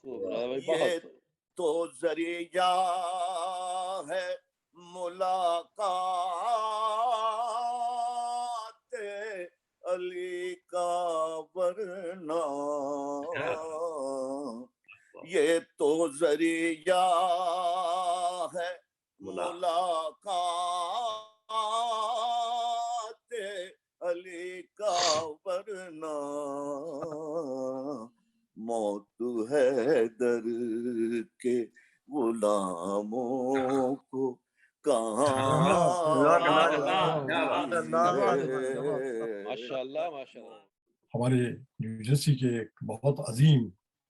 خوب بھائی، یہ بہت خوب. تو ذریعہ ہے ملاقات علی کا، ورنہ یہ تو ذریعہ ہے ملاقات علی کا، ورنہ موت ہے در کے غلاموں کو کہاں ماشاء اللہ ماشاء اللہ. ہمارے نیو جرسی کے ایک بہت عظیم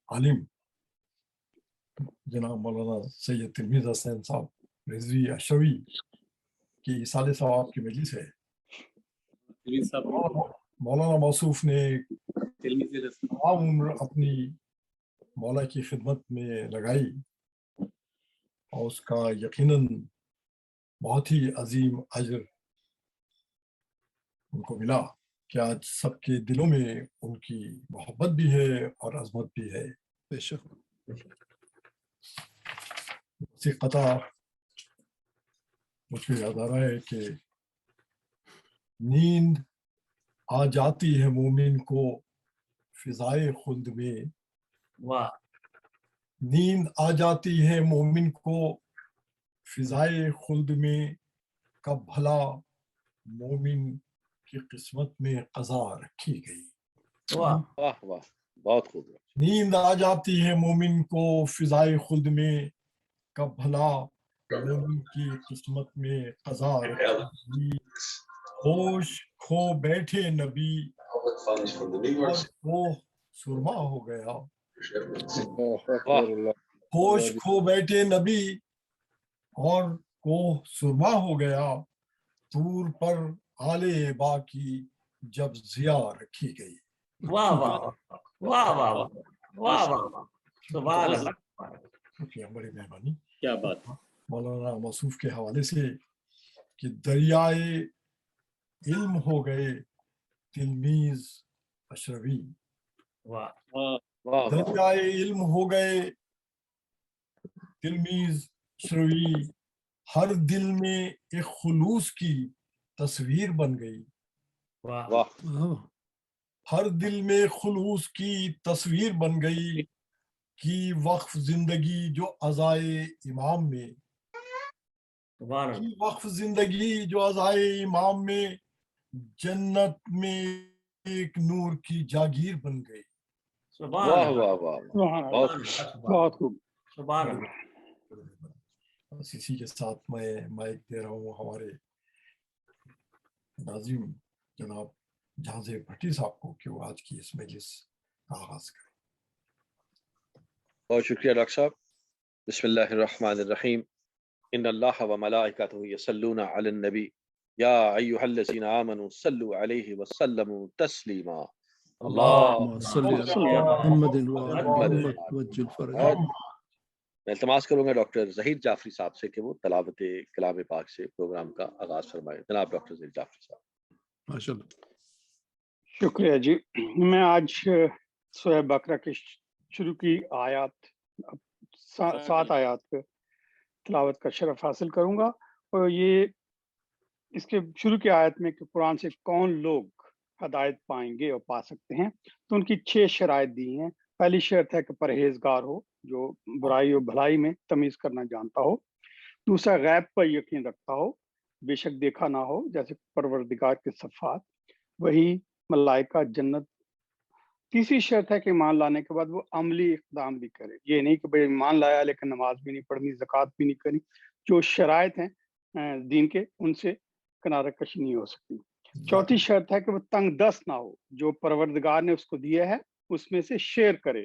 عالم جناب مولانا سید تلمیذ حسین صاحب رضوی اشرفی کی سال ثواب کی مجلس ہے. مولانا موصوف نے تمام عمر اپنی مولا کی خدمت میں لگائی اور اس کا یقیناً بہت ہی عظیم اجر ان کو ملا کہ آج سب کے دلوں میں ان کی محبت بھی ہے اور عظمت بھی ہے. بے شک. اسی قطع مجھ کو یاد آ رہا ہے کہ نیند آ جاتی ہے مومن کو فضائے خلد میں، نیند آ جاتی ہے مومن کو فضائے خلد میں، کب بھلا مومن کی قسمت میں قضا رکھی گئی. واہ واہ بہت خوب. نیند آ جاتی ہے مومن کو فضائے خلد میں، کب بھلا مومن کی قسمت میں قضا رکھی گئی. ہوش کھو بیٹھے نبی اور کوہ سرما ہو گیا. ہوش کھو بیٹھے نبی اور کوہ سرما ہو گیا، طور پر آل با کی جب ضیا رکھی گئی. واہ واہ واہ واہ واہ واہ سبحان اللہ. بڑی مہربانی. کیا بات. مولانا موصوف کے حوالے سے کہ دریائے علم ہو گئے تلمیذ اشرفی. دریائے علم ہو گئے تلمیذ اشرفی، ہر دل میں ایک خلوص کی تصویر بن گئی. ہر دل میں خلوص کی تصویر بن گئی، کی وقف زندگی جو عزائے امام میں، کی وقف زندگی جو عزائے امام میں، جنت میں ایک نور کی جاگیر بن گئی. واہ واہ واہ بہت خوب. بس اسی کے ساتھ میں مائک دے رہا ہوں ہمارے ناظم جناب جہاں زیب بھٹی صاحب کو کہ وہ آج کی اس مجلس کا آغاز کریں. بہت شکریہ ڈاکٹر صاحب. بسم اللہ الرحمن الرحیم. ان اللہ و ملائکتہ یصلون علی النبی یا ایھا الذین آمنوا صلوا علیہ وسلموا تسلیما. اللہم صلی علی محمد وعلی محمد وجل فرج. میں التماس کروں گا ڈاکٹر ظہیر جعفری صاحب سے کہ وہ تلاوت کلام پاک سے پروگرام کا آغاز فرمائے. جناب ڈاکٹر ظہیر جعفری صاحب. ماشاءاللہ. شکریہ جی. میں آج سورہ بقرہ کی شروع کی آیات 7 آیات پہ تلاوت کا شرف حاصل کروں گا. اور یہ اس کے شروع کی آیت میں کہ قرآن سے کون لوگ ہدایت پائیں گے اور پا سکتے ہیں، تو ان کی 6 شرائط دی ہیں. پہلی شرط ہے کہ پرہیزگار ہو، جو برائی اور بھلائی میں تمیز کرنا جانتا ہو. دوسرا غیب پر یقین رکھتا ہو، بے شک دیکھا نہ ہو، جیسے پروردگار کے صفات، وہی ملائکہ، جنت. تیسری شرط ہے کہ ایمان لانے کے بعد وہ عملی اقدام بھی کرے. یہ نہیں کہ بھئی ایمان لایا لیکن نماز بھی نہیں پڑھنی، زکوٰۃ بھی نہیں کرنی. جو شرائط ہیں دین کے، ان سے کنارہ کشی نہیں ہو سکتی. چوتھی شرط ہے کہ وہ تنگ دست نہ ہو، جو پروردگار نے اس کو دیا ہے اس میں سے شیئر کرے،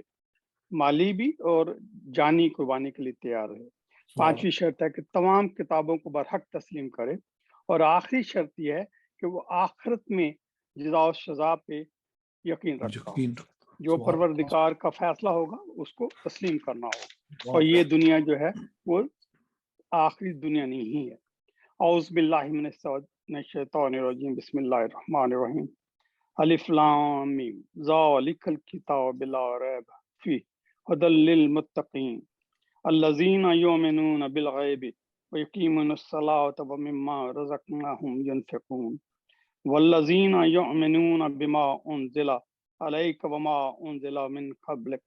مالی بھی اور جانی قربانی کے لیے تیار رہے. پانچویں شرط ہے کہ تمام کتابوں کو برحق تسلیم کرے. اور آخری شرط یہ ہے کہ وہ آخرت میں جزا و سزا پہ یقین رکھتا ہو. جو پروردگار کا فیصلہ ہوگا اس کو تسلیم کرنا ہوگا. اور یہ دنیا جو ہے وہ آخری دنیا نہیں ہے. اعوذ باللہ من الشیطان الرجیم. بسم اللہ الرحمن الرحیم. الف لام میم ذالک الکتاب لا ریب فیہ هدى للمتقين الذين يؤمنون بالغيب ويقيمون الصلاة ومما رزقناهم ينفقون والذين يؤمنون بما أنزل عليك وما أنزل من قبلك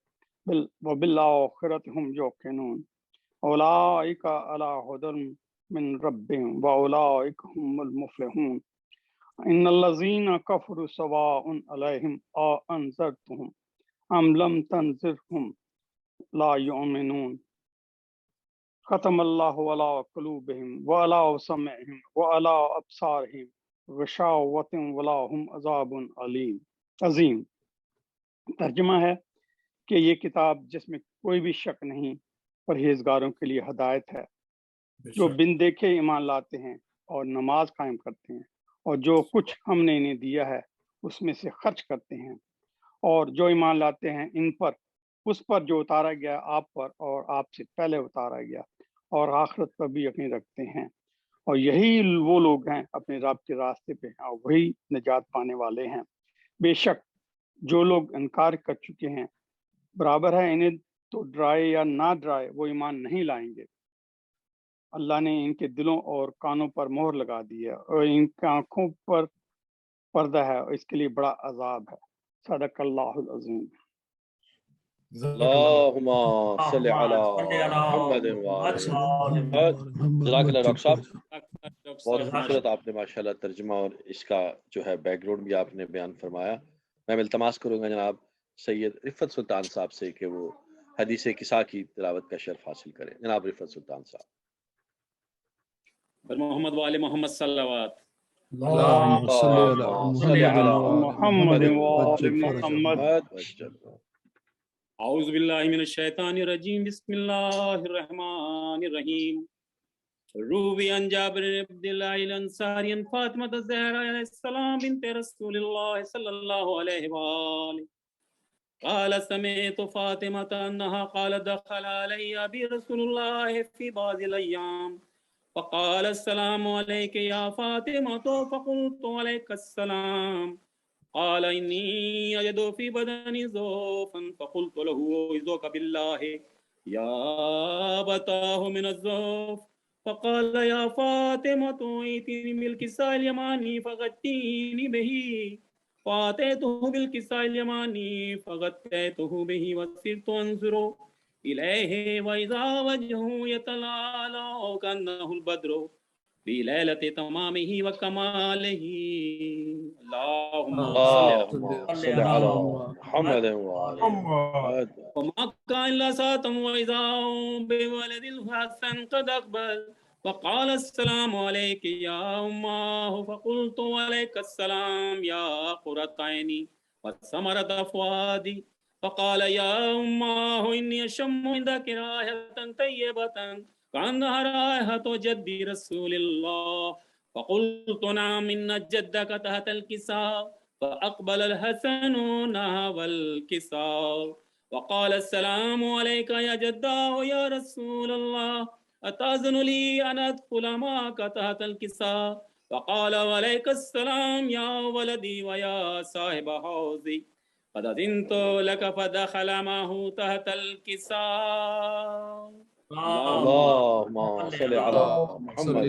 وبالآخرة هم يوقنون أولئك على هدى من ربهم وأولئك هم المفلحون إن الذين كفروا سواء عليهم أنذرتهم أم لم تنذرهم لا يؤمنون ختم الله على قلوبهم وعلى سمعهم وعلى أبصارهم غشاوة ولهم عذاب عظیم۔ ترجمہ ہے کہ یہ کتاب جس میں کوئی بھی شک نہیں پرہیزگاروں کے لیے ہدایت ہے، جو بن دیکھے ایمان لاتے ہیں اور نماز قائم کرتے ہیں اور جو کچھ ہم نے انہیں دیا ہے اس میں سے خرچ کرتے ہیں، اور جو ایمان لاتے ہیں ان پر، اس پر جو اتارا گیا آپ پر اور آپ سے پہلے اتارا گیا، اور آخرت پر بھی یقین رکھتے ہیں، اور یہی وہ لوگ ہیں اپنے رب کے راستے پہ ہیں اور وہی نجات پانے والے ہیں۔ بے شک جو لوگ انکار کر چکے ہیں برابر ہے انہیں تو ڈرائے یا نہ ڈرائے وہ ایمان نہیں لائیں گے۔ اللہ نے ان کے دلوں اور کانوں پر مہر لگا دی ہے اور ان کی آنکھوں پر پردہ ہے اور اس کے لیے بڑا عذاب ہے۔ صدق اللہ العظیم۔ اللہم صلی علی محمد جزاک اللہ ڈاکٹر صاحب، بہت خوبصورت آپ نے ماشاءاللہ ترجمہ اور اس کا جو ہے بیک گراؤنڈ بھی آپ نے بیان فرمایا۔ میں التماس کروں گا جناب سید رفعت سلطان صاحب سے کہ وہ حدیث کسا کی تلاوت کا شرف حاصل کریں۔ جناب رفعت سلطان صاحب۔ محمد وآل محمد صلوات۔ اللهم صل على محمد وآل محمد۔ اعوذ باللہ من الشیطان الرجیم، بسم اللہ الرحمن الرحیم۔ روی عن جابر بن عبد اللہ الانصاری عن فاطمہ الزہرا علیہ السلام بنت رسول اللہ صلی اللہ علیہ وآلہ قال سمعت فاطمة انها قال دخل علی ابی رسول اللہ فی بعض الایام فقال السلام علیک یا فاطمة فقلت علیک السلام قال انی اجد فی بدنی ضعفا فقلت له اعوذک باللہ یا ابتاه من الضعف فقال یا فاطمة ائتنی بالکساء الیمانی فغطینی به فاتیته بالکساء الیمانی فغطیته به وصرت انظر الیہ واذا وجهه یتلالى کانه البدر فی لیلۃ تمامہ وکمالہ۔ اللہم صلی علی محمد وما كان إلا ساعة وإذا بولد الحسن قد أقبل فقال السلام عليك يا أماه فقلت عليك السلام يا قرة عيني وثمرة فؤادي فقال يا أماه إني أشم عندك رائحة طيبة كأنها رائحة جد رسول الله فقلت نعم إن جدك تحت الكساء فأقبل الحسن نحو الكساء وقال السلام عليك يا جداه يا رسول الله أتأذن لي أن أدخل معك تحت الكساء فقال وعليك السلام يا ولدي ويا صاحب حوزي قد أذنت لك فدخل معه تحت الكساء۔ اللهم صل على محمد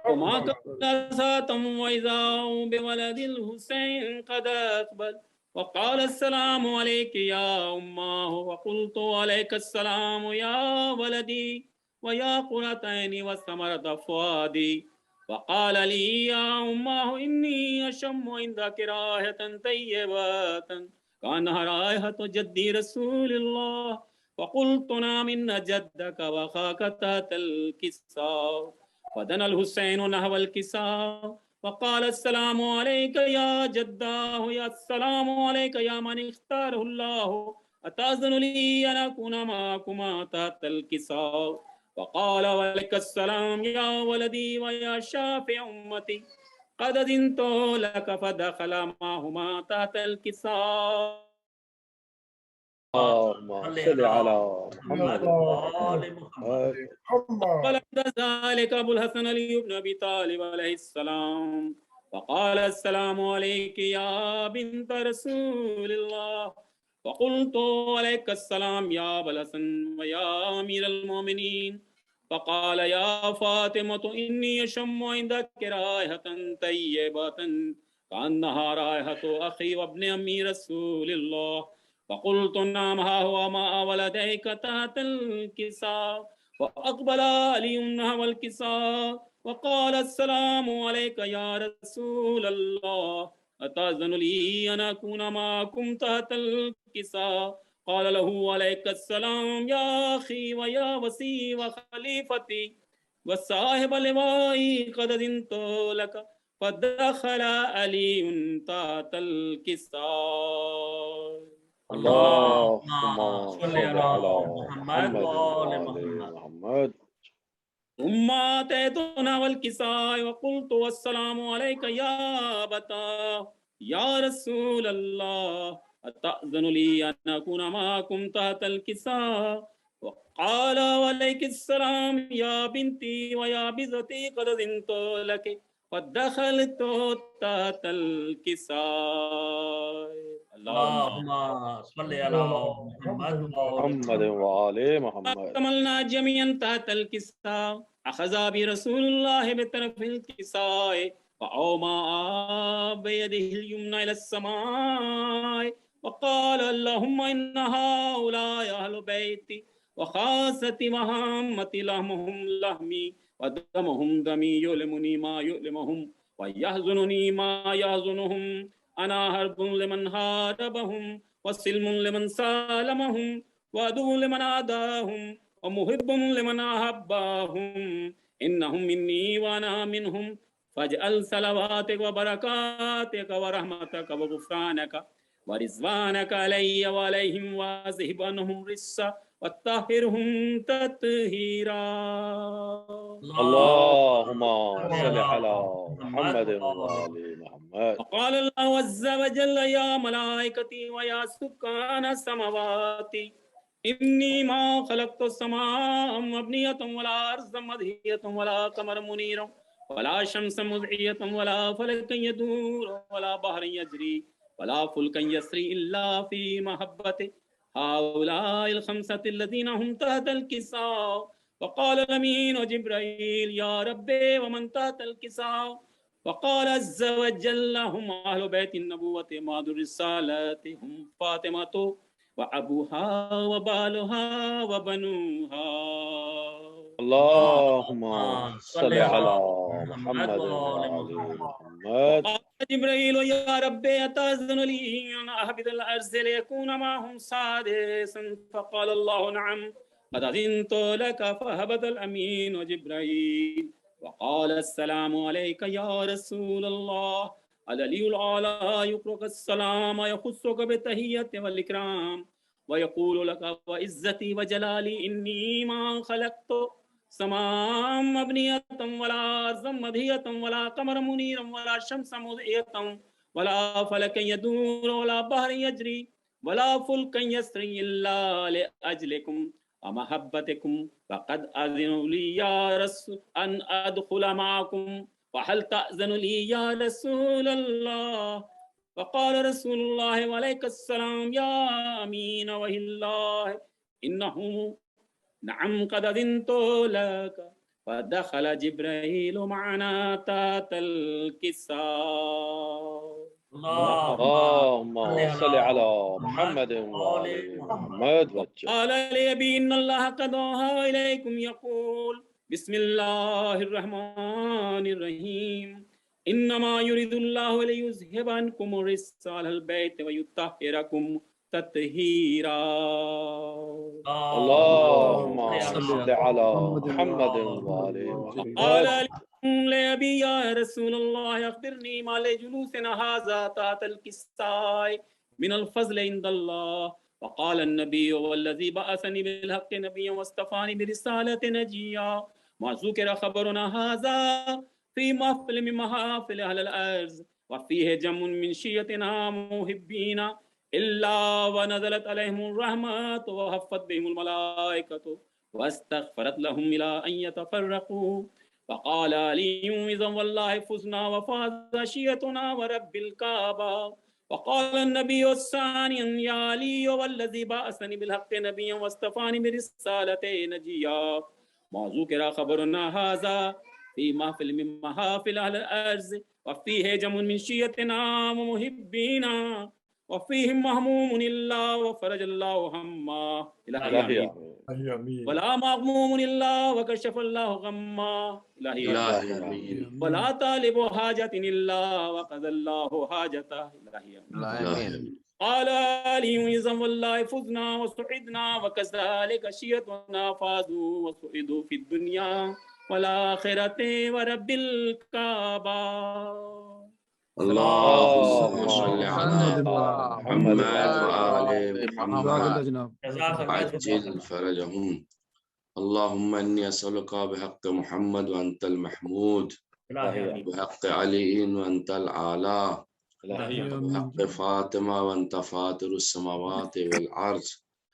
وما كان ساعة وإذا بولد الحسين قد أقبل وقال السلام عليك يا أماه وقلت عليك السلام يا ولدي ويا قرة عيني وثمرة فؤادي وقال لي يا أماه إني أشم عندك رائحة طيبة كأنها رائحة جدي رسول الله فقلت نعم إن جدك وأخاك تحت الكساء فدنا الحسين نحو الكساء وقال السلام عليك يا جداه يا السلام عليك يا من اختاره الله أتأذن لي أن أكون معكما تحت الكساء وقال وعليك السلام يا ولدي ويا شافع أمتي قد أذنت لك فدخل معهما تحت الكساء۔ اللهم صل على محمد فقال ذلك أبو الحسن علي بن أبي طالب عليه السلام فقال السلام عليك يا بنت رسول الله فقلت عليك السلام يا أبا الحسن ويا أمير المؤمنين. فقال يا فاطمة إني أشم عندك رائحة طيبة كأنها رائحة أخي وابن أمي رسول الله. فقلت نعم ها هو ماء ولديك تحت الكساء. فأقبل علي نحو الكساء وقال السلام عليك يا رسول الله أتأذن لي أن أكون معكم تحت الكساء؟ قال له عليك السلام يا أخي ويا وسي وخليفتي وصاحب لوائي قد أذنت لك. فدخل علي تحت الكساء. اللهم صل على محمد وآل محمد. محمد. ثم أتيتنا والكساء وقلت والسلام عليك يا أبتا يا رسول الله أتأذن لي أن أكون معكم تحت الكساء؟ وقال عليك السلام يا بنتي ويا بزتي قد أذنت لك. فدخلت تحت الكساء. اللهم صل على محمد محمد وآل محمد. اكتملنا جميعا تحت الكساء. أخذ برسول الله بطرف الكساء فأومأ بيده اليمنى إلى السماء وقال اللهم إن هؤلاء أهل بيتي وخاصتي وهامتي لحمهم لحمي ودمهم دمي يؤلمني ما يؤلمهم ويحزنني ما يحزنهم. أنا حرب لمن حاربهم وسلم لمن سالمهم وعدو لمن عاداهم ومحب لمن أحبهم. إنهم مني وأنا منهم. فاجعل صلواتك وبركاتك ورحمتك وغفرانك ورضوانك علي وعليهم واذهب عنهم الرجس وطهرهم تطهيرا. اللهم صل على محمد وآل محمد. وقال الله عز وجل يا ملائكتي ويا سكان السماوات إني ما خلقت السماء مبنية ولا أرضا مدهية ولا قمر منيرا ولا شمس مضية ولا فلك يدور ولا بحر يجري ولا فلك يسري إلا في محبته هؤلاء الخمسة الذين هم تحت الكساء. وقال الأمين وجبرائيل يا ربي ومن تحت الكساء؟ وقال عز وجل هم أهل بيت النبوة ماد الرسالة هم فاطمة وأبوها وبالها وبنوها. اللهم صل على محمد وآل محمد. وقال جبريل يا ربي أتأذن لي أن أهبط الأرض ليكون معهم سادسا؟ فقال الله نعم قد أذنت لك. فهبط الأمين وجبريل وقال السلام عليك يا رسول الله. العلي الأعلى يقرأك السلام ويخصك بالتحية والإكرام ويقول لك وعزتي وجلالي إني ما خلقت سماء مبنية ولا أرضا مدهية ولا قمر منيرا ولا شمس مضيئة ولا فلك يدور ولا بحر يجري ولا فلك يسري إلا لأجلكم ومحبتكم. فقد أذن لي يا رسول أن أدخل معكم فهل تأذن لي يا رسول الله؟ فقال رسول الله وعليك السلام يا أمين وحي الله إنه نعم قد أذنت لك. فدخل جبريل معنا تحت الكساء. اللهم صل على محمد وآل محمد. قال لي أبي إن الله قد أوحى إليكم يقول بسم الله الرحمن الرحيم إنما يريد الله ليذهب عنكم الرجس أهل البيت ويطهركم تطهيرا. اللهم صل على محمد وآل محمد. قال لأبي يا رسول الله أخبرني ما لجلوسنا هذا تحت الكساء من الفضل عند الله. فقال النبي والذي بعثني بالحق نبيا واصطفاني برسالة نجيا ما ذكر خبرنا هذا في محفل من محافل أهل الأرض وفيه جم من شيتنا محبين إلا ونزلت عليهم الرحمة وحفت بهم الملائكة واستغفرت لهم إلى أن يتفرقوا. فقال علي إذا والله فزنا وفاز شيتنا ورب الكعبة. وقال النبي الثاني يا علي والذي بعثني بالحق نبيا واصطفاني برسالته نجيا ما ذكر خبرنا هذا في محفل من محافل أهل الأرض وفيه جم من شيعتنا ومحبينا وفيهم مهموم إلا وفرج الله همه إلهي آمين ولا مغموم إلا وكشف الله غمه إلهي آمين ولا طالب حاجة إلا وقضى الله حاجته إلهي آمين قال علي إذا والله فزنا وسعدنا وكذلك شيعتنا فازوا وسعدوا في الدنيا والآخرة ورب الكعبة. اللهم صل على محمد وآل محمد عجل فرجهم. اللهم إني أسألك بحق محمد وأنت المحمود، بحق علي وأنت الأعلى، بحق فاطمة وأنت فاطر السماوات والأرض،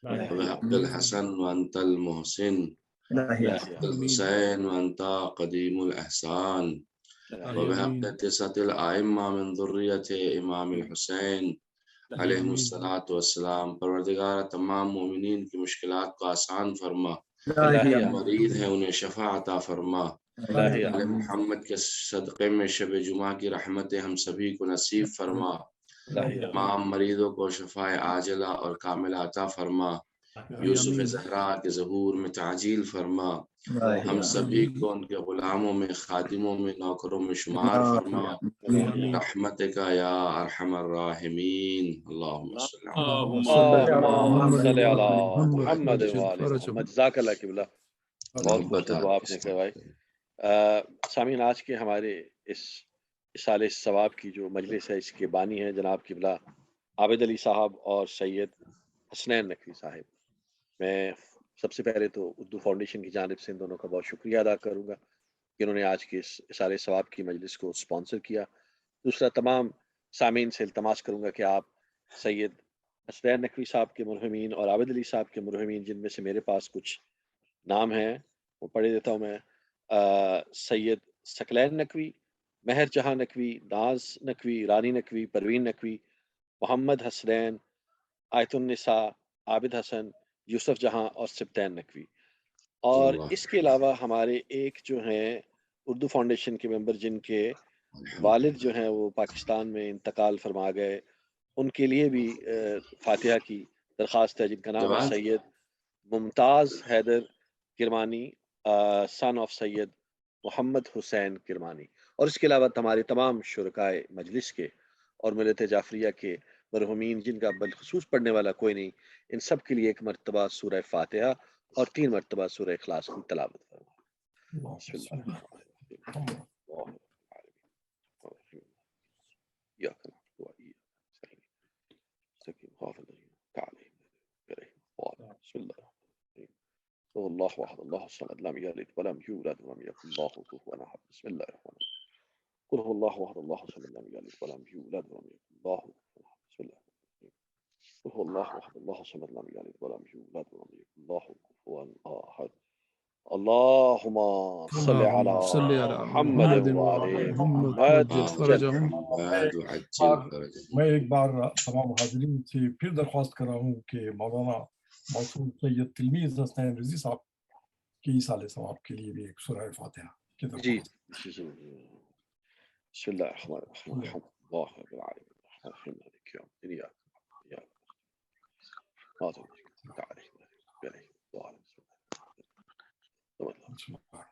وبحق الحسن وأنت المحسن، وبحق الحسين وأنت قديم الإحسان، وبحق 9 الأئمة من ذرية إمام الحسین علیہ الصلاۃ والسلام. پروردگار تمام مومنین کی مشکلات کو آسان فرما، مریض ہیں انہیں شفا عطا فرما. علی محمد کے صدقے میں شب جمعہ کی رحمتیں ہم سبھی کو نصیب فرما. تمام مریضوں کو شفاء عاجلہ اور کاملہ عطا فرما. یوسف زہرا کے ظہور میں تعجیل فرما. ہم سبھی کو ان کے غلاموں میں، خادموں میں، نوکروں میں شمار فرما. رحمتک یا ارحم الراحمین. اللہم صلی علی محمد محمد. جزاک اللہ قبلہ، بہت بہت دعا آپ نے کروائی. سامعین، آج کے ہمارے اس اصالہ ثواب کی جو مجلس ہے، اس کے بانی ہیں جناب قبلہ عابد علی صاحب اور سید حسنین نقوی صاحب. میں سب سے پہلے تو اردو فاؤنڈیشن کی جانب سے ان دونوں کا بہت شکریہ ادا کروں گا کہ انہوں نے آج کی اس اصالہ ثواب کی مجلس کو اسپانسر کیا. دوسرا، تمام سامعین سے التماس کروں گا کہ آپ سید حسنین نقوی صاحب کے مرحومین اور عابد علی صاحب کے مرحومین، جن میں سے میرے پاس کچھ نام ہیں وہ پڑھ دیتا ہوں میں. سید ثقلین نقوی، مہر جہاں نقوی، ناز نقوی، رانی نقوی، پروین نقوی، محمد حسنین، آیت النساء، عابد حسن، یوسف جہاں اور سبطین نقوی. اور اس کے علاوہ ہمارے ایک جو ہیں اردو فاؤنڈیشن کے ممبر، جن کے والد جو ہیں وہ پاکستان میں انتقال فرما گئے، ان کے لیے بھی فاتحہ کی درخواست ہے، جن کا نام ہے سید ممتاز حیدر کرمانی، سن آف سید محمد حسین کرمانی. اور اس کے علاوہ ہمارے تمام شرکائے مجلس کے اور ملت جعفریہ کے مرحومین، جن کا بالخصوص پڑھنے والا کوئی نہیں، ان سب کے لیے ایک مرتبہ سورہ فاتحہ اور 3 مرتبہ سورہ اخلاص کی تلاوت فرمائیں. بسم اللہ الرحمن اللہ واحد اللہ الصمد لم یلد ولم یولد ولم یکن له کفوا احد. بسم اللہ الرحمن الرحیم. قل هو الله احد الله الصمد لم يلد ولم يولد ولم يكن له كفوا احد. بسم الله الرحمن الرحيم. قل هو الله احد الله الصمد لم يلد ولم يولد ولم يكن له كفوا احد. اللهم صل على محمد وعلى محمد فرجهم. میں ایک بار تمام حاضرین سے پھر درخواست کر رہا ہوں کہ مولانا موصوف سید تلمیذ حسنین رضی صاحب کی اصالہ ثواب کے لیے بھی ایک سورہ فاتحہ کی درخواست. بسم الله الرحمن الرحيم. الحمد لله رب العالمين الرحمن مالك يوم الدين إياك نعبد وإياك نستعين تعالى بسم الله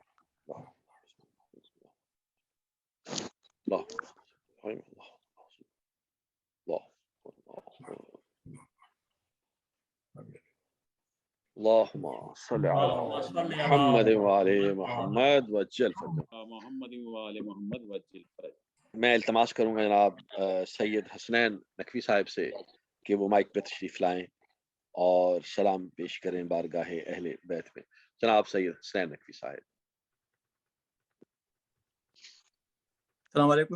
اللهم صل على محمد وعلى محمد وجل محمد وعلى محمد وجل فرج. میں التماس کروں گا جناب سید حسنین نقوی صاحب سے کہ وہ مائک پہ تشریف لائیں اور سلام پیش کریں بارگاہ اہل بیت میں. جناب سید حسنین نقوی صاحب. السلام علیکم.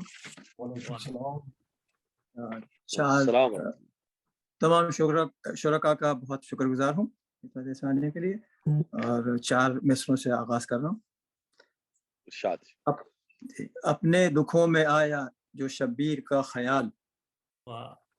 تمام شرکا کا بہت شکر گزار ہوں آنے کے لیے، اور 4 مصروں سے آغاز کر رہا ہوں. اپنے دکھوں میں آیا جو شبیر کا خیال،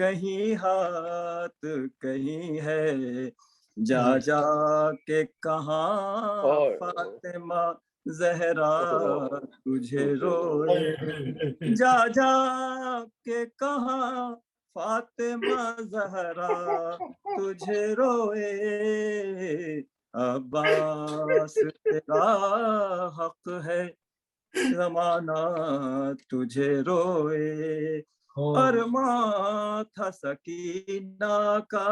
کہیں ہاتھ کہیں ہے، جا جا کے کہاں فاطمہ زہرا تجھے روئے، جا جا کے کہاں فاطمہ زہرا تجھے روئے، عباس تیرا حق ہے زمانہ تجھے روئے، ارماں تھا سکینہ کا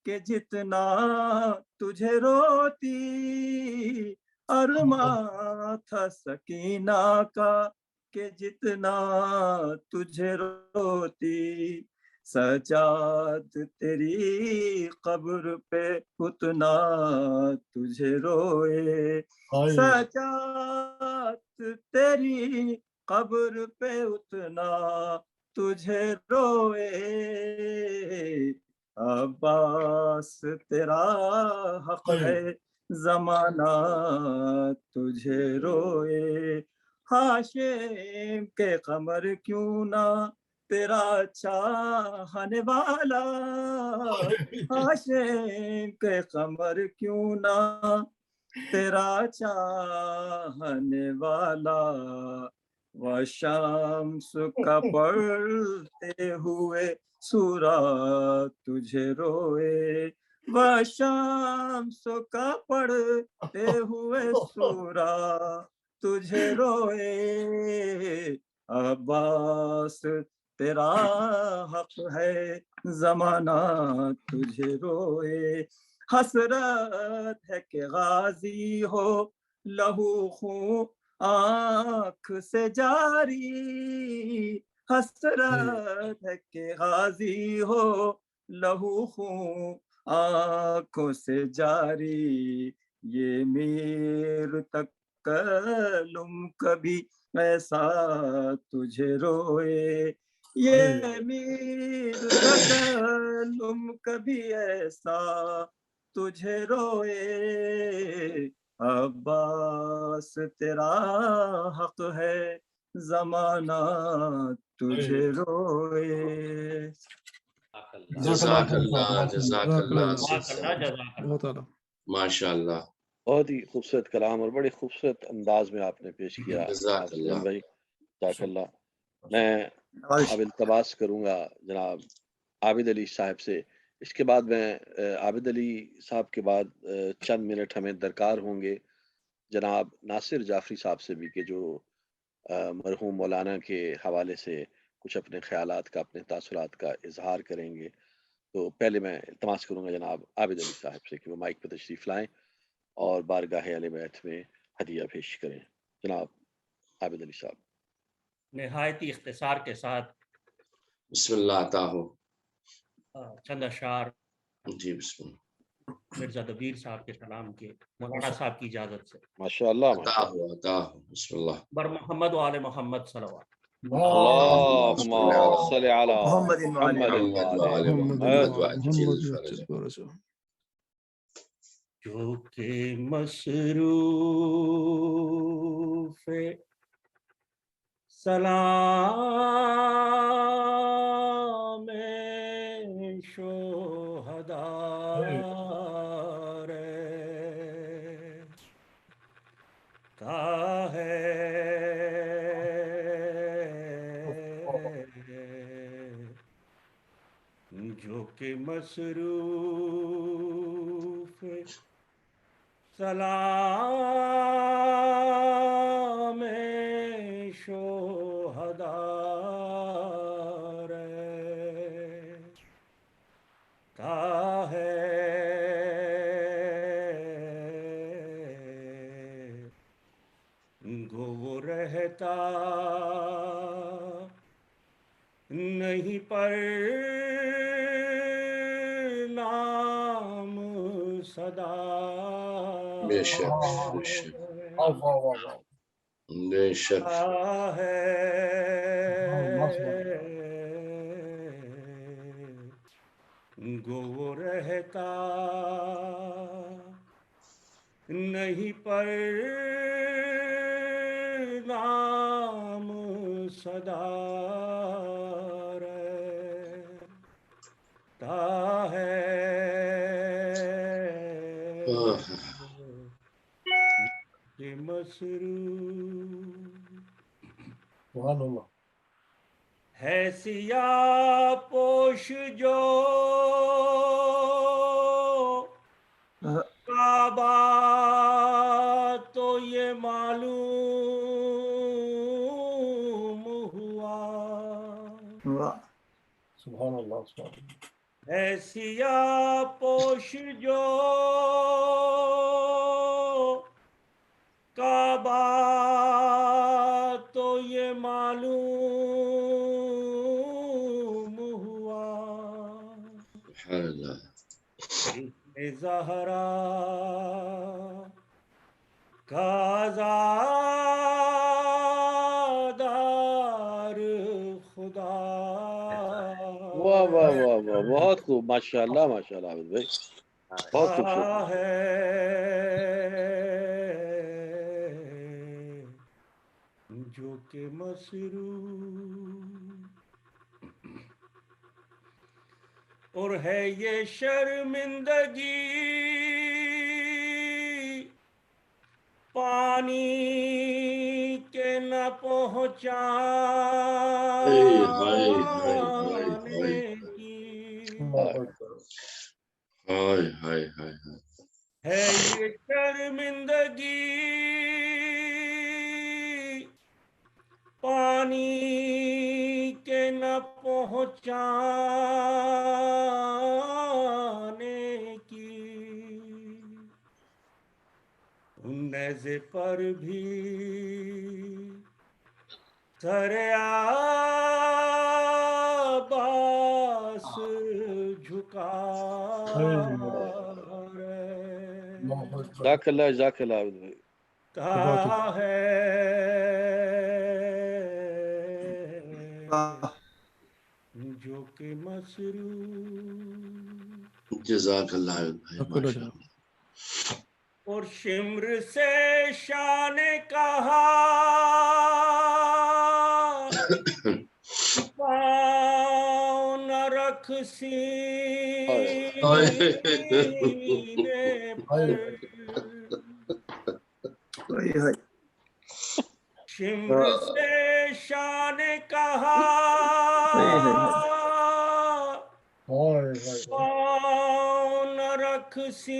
کہ جتنا تجھے روتی، ارماں تھا سکینہ کا کہ جتنا تجھے روتی، سجاد تیری قبر پہ اتنا تجھے روئے، سجاد تیری قبر پہ اتنا تجھے روئے، عباس تیرا حق ہے زمانہ تجھے روئے، ہاشم کے قمر کیوں نہ تیرا چاہنے والا، ہاشم کے قمر کیوں نہ تیرا چاہنے والا، وشمس کا پڑھتے ہوئے سورہ تجھے روئے، وشمس کا پڑھتے ہوئے سورہ تجھے روئے، عباس تیرا حق ہے زمانہ تجھے روئے، حسرت ہے کہ غازی ہو لہو خون آنکھ سے جاری، حسرت ہے کہ غازی ہو لہو خون آنکھوں سے جاری، یہ میر تکلم کبھی ایسا تجھے روئے، یہ میر تکلم کبھی ایسا تجھے روئے، عباس تیرا حق ہے زمانہ تجھے روئے۔ جزاک اللہ جزاک اللہ، ماشاء اللہ، بہت ہی خوبصورت کلام اور بڑے خوبصورت انداز میں آپ نے پیش کیا جزاک اللہ بھائی، جزاک اللہ۔ میں اب التماس کروں گا جناب عابد علی صاحب سے، اس کے بعد میں عابد علی صاحب کے بعد چند منٹ ہمیں درکار ہوں گے جناب ناصر جعفری صاحب سے بھی، کہ جو مرحوم مولانا کے حوالے سے کچھ اپنے خیالات کا، اپنے تاثرات کا اظہار کریں گے۔ تو پہلے میں التماس کروں گا جناب عابد علی صاحب سے کہ وہ مائک پہ تشریف لائیں اور بارگاہ اہل بیت میں ہدیہ پیش کریں۔ جناب عابد علی صاحب۔ نہایتی اختصار کے ساتھ بسم اللہ عطا ہو۔ چند اشعار جی بسم اللہ۔ مرزا دبیر صاحب کے سلام کے مولانا صاحب کی اجازت سے۔ ماشاءاللہ عطا ہو عطا ہو، بسم اللہ۔ بر محمد و آل محمد صلوات۔ اللہم صلی علی محمد محمد محمد وعجل فرجہ۔ جو کہ مصروف سلام شہداء کا ہے، جو کہ مصروف سلام شہداء کا ہے، گو وہ رہتا نہیں پر نام صدا بے شک بے شک بے شک ہے، گو وہ رہتا نہیں پر نام صدا سبحان اللہ. ہے سیاہ پوش جو کعبہ تو یہ معلوم ہوا. سبحان اللہ. سبحان اللہ. ہے سیاہ پوش جو کعبہ تو یہ معلوم ہوا. سبحان اللہ. زہرا کا عزادار خدا. واہ واہ واہ واہ، بہت خوب، ماشاء اللہ ماشاء اللہ عابد بھائی، بہت خوبصورت. ہے جو کہ مسرور اور ہے یہ شرمندگی پانی کے نہ پہنچانے کی. ہے یہ شرمندگی پانی کے نہ پہنچانے کی. ان نیزے پر بھی سر عباس جھکا. جزاک اللہ جزاک اللہ عابد بھائی. کہا ہے جو کہ مسرور. جزاک اللہ بھائی. اور شمر سے شان کہا پاؤں نہ رکھ سینے پر. شمر سے شان کہا پاؤں نہ رکھ سینے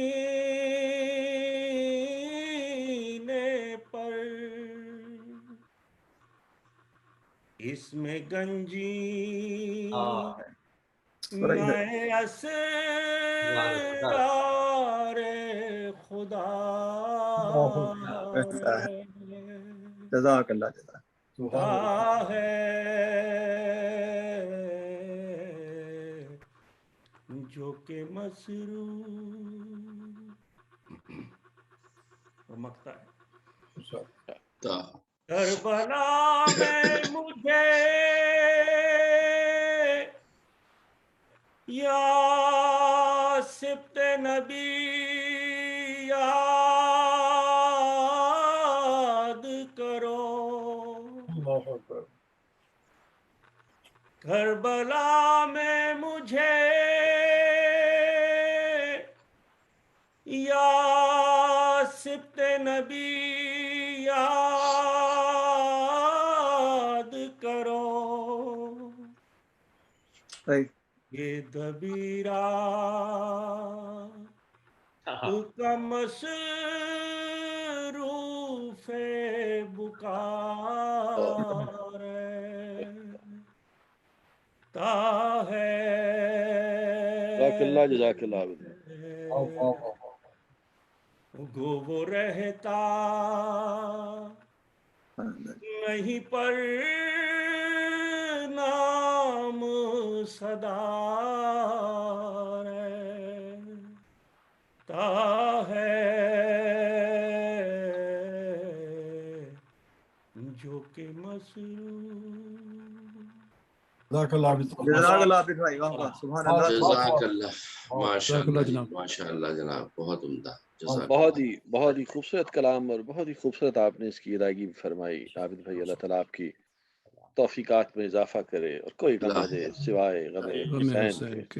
پر. اس میں گنجی نئے اسرار خدا. جزاک اللہ. ہے جو کہ مسرور مقطع ہے. کربلا میں مجھے یا سبط نبی یاد کرو. کربلا میں مجھے یا سبط نبی یاد کرو. یہ دبیرہ کا مصروف بکار ہے. جزاک اللہ جزاک اللہ عابد. گو وہ رہتا نہیں پر نام صدا رہتا ہے جو کہ مسرور. جزاک اللہ بھائی. سبحان اللہ. جزاک اللہ. ماشاء اللہ جناب، بہت عمدہ. بہت ہی خوبصورت کلام اور بہت ہی خوبصورت آپ نے اس کی ادائیگی فرمائی عابد بھائی. اللہ تعالیٰ آپ کی توفیقات میں اضافہ کرے اور کوئی غم نہ دے سوائے غم حسین کے.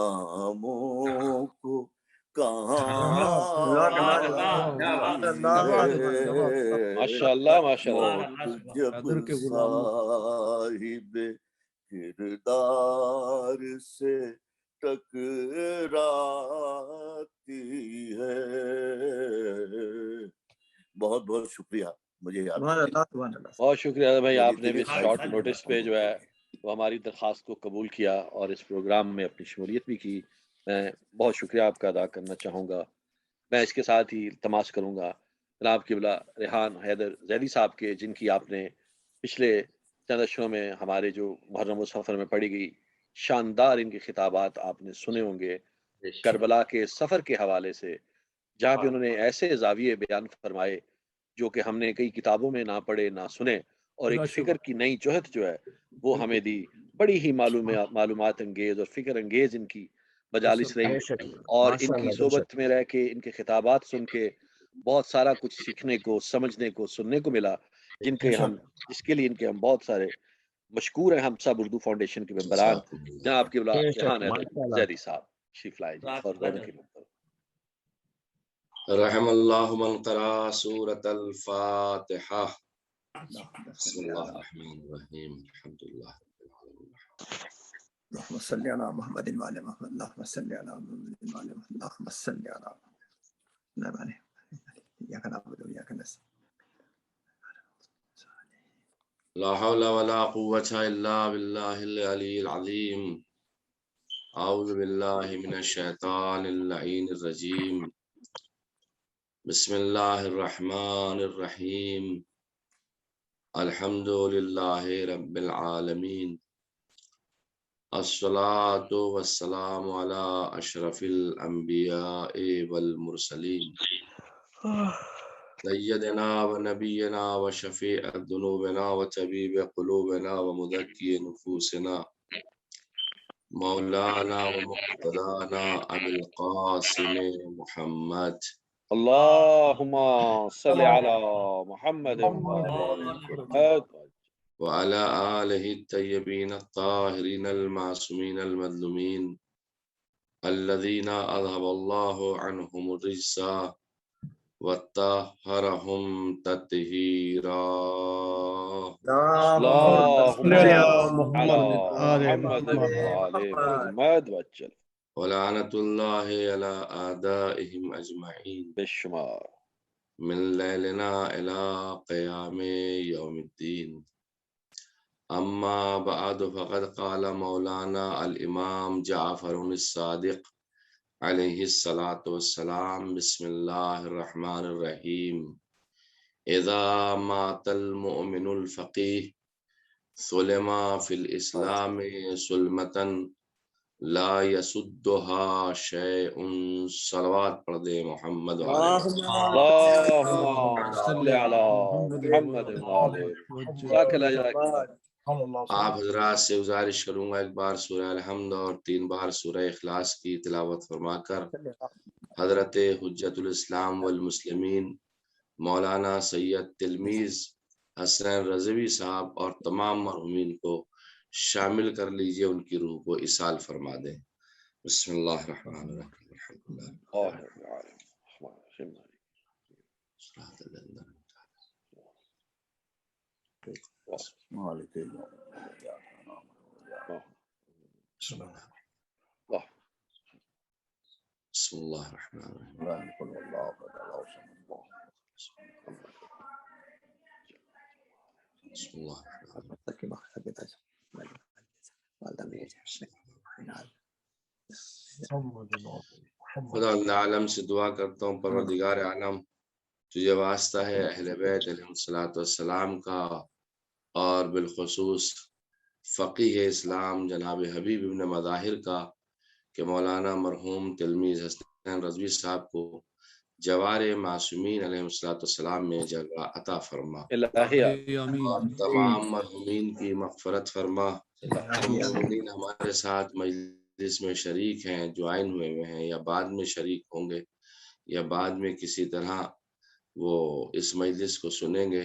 کاموں کو کہاں ماشاءاللہ ماشاءاللہ جب صاحب کردار سے ٹکراتی ہے. بہت بہت شکریہ. مجھے بہت شکریہ بھائی، آپ نے بھی شارٹ نوٹس پہ جو ہے وہ ہماری درخواست کو قبول کیا اور اس پروگرام میں اپنی شمولیت بھی کی. میں بہت شکریہ آپ کا ادا کرنا چاہوں گا. میں اس کے ساتھ ہی التماس کروں گا جناب قبلہ ریحان حیدر ذیلی صاحب کے، جن کی آپ نے پچھلے چند اشروں میں ہمارے جو محرم و سفر میں پڑھی گئی شاندار ان کے خطابات آپ نے سنے ہوں گے کربلا کے سفر کے حوالے سے، جہاں پہ انہوں نے ایسے زاویے بیان فرمائے جو کہ ہم نے کئی کتابوں میں نہ پڑھے نہ سنے، اور ایک فکر کی نئی جوہت جو ہے وہ ہمیں دی. بڑی ہی معلومات انگیز اور فکر انگیز ان کی مجالس رہی، اور ان کی صحبت میں رہ کے ان کے خطابات سن کے بہت سارا کچھ سیکھنے کو، سمجھنے کو، سننے کو ملا، جس کے لیے ان کے ہم بہت سارے مشکور ہیں. ہم سب اردو فاؤنڈیشن کے ممبران جناب قبلہ ریحان حیدر ذیلی صاحب تشریف لائے جی اور دونوں کے ممبر. رحم اللہ من قرأ سورة الفاتحہ. بسم اللہ الرحمن الرحیم. الحمدللہ اللهم صل على محمد وعلى محمد. اللهم صل على محمد وعلى محمد. اللهم صل على محمد. إياك نعبد وإياك نستعين. لا حول ولا قوة إلا بالله العلي العظيم. أعوذ بالله من الشيطان اللعين الرجيم. بسم الله الرحمن الرحيم. الحمد لله رب العالمين. الصلاة والسلام على أشرف الأنبياء والمرسلين سيدنا ونبينا وشفيع ذنوبنا وطبيب قلوبنا ومزكي نفوسنا مولانا ومقتدانا أبي القاسم محمد. اللهم صل على محمد وعلى آله الطيبين الطاهرين المعصومين المظلومين الذين أذهب الله عنهم الرجس وطهرهم تطهيرا. اللهم على محمد وعلى محمد وجل. ولعنة الله على أعدائهم أجمعين بالشمار من ليلنا إلى قيام يوم الدين. أما بعد فقد قال مولانا الإمام جعفر الصادق عليه الصلاة والسلام. بسم الله الرحمن الرحيم. إذا مات المؤمن الفقيه ظلم في الإسلام ظلمة لا يسدها شيء. صلوات پڑھ دے محمد اللهم صل على محمد وعلى محمد. آپ حضرات سے گزارش کروں گا ایک بار سورہ الحمد اور 3 بار سورہ اخلاص کی تلاوت فرما کر حضرت حجت الاسلام والمسلمین مولانا سید تلمیذ حسین رضوی صاحب اور تمام مرحومین کو شامل کر لیجئے، ان کی روح کو اصال فرما دیں. بسم اللہ الرحمن الرحیم. بسم اللہ الرحمن خدا اللہ عالم سے دعا کرتا ہوں پروردگار عالم تجھے واسطہ ہے اہل بیت علیہ السلام کا اور بالخصوص فقیہ اسلام جناب حبیب ابن مظاہر کا کہ مولانا مرحوم تلمیذ حسین رضوی صاحب کو جوار معصومین علیہ السلام میں جگہ عطا فرما. اور تمام مرحومین کی مغفرت فرما. مرحومین ہمارے ساتھ مجلس میں شریک ہیں، جوائن ہوئے ہیں یا بعد میں شریک ہوں گے یا بعد میں کسی طرح وہ اس مجلس کو سنیں گے،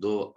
2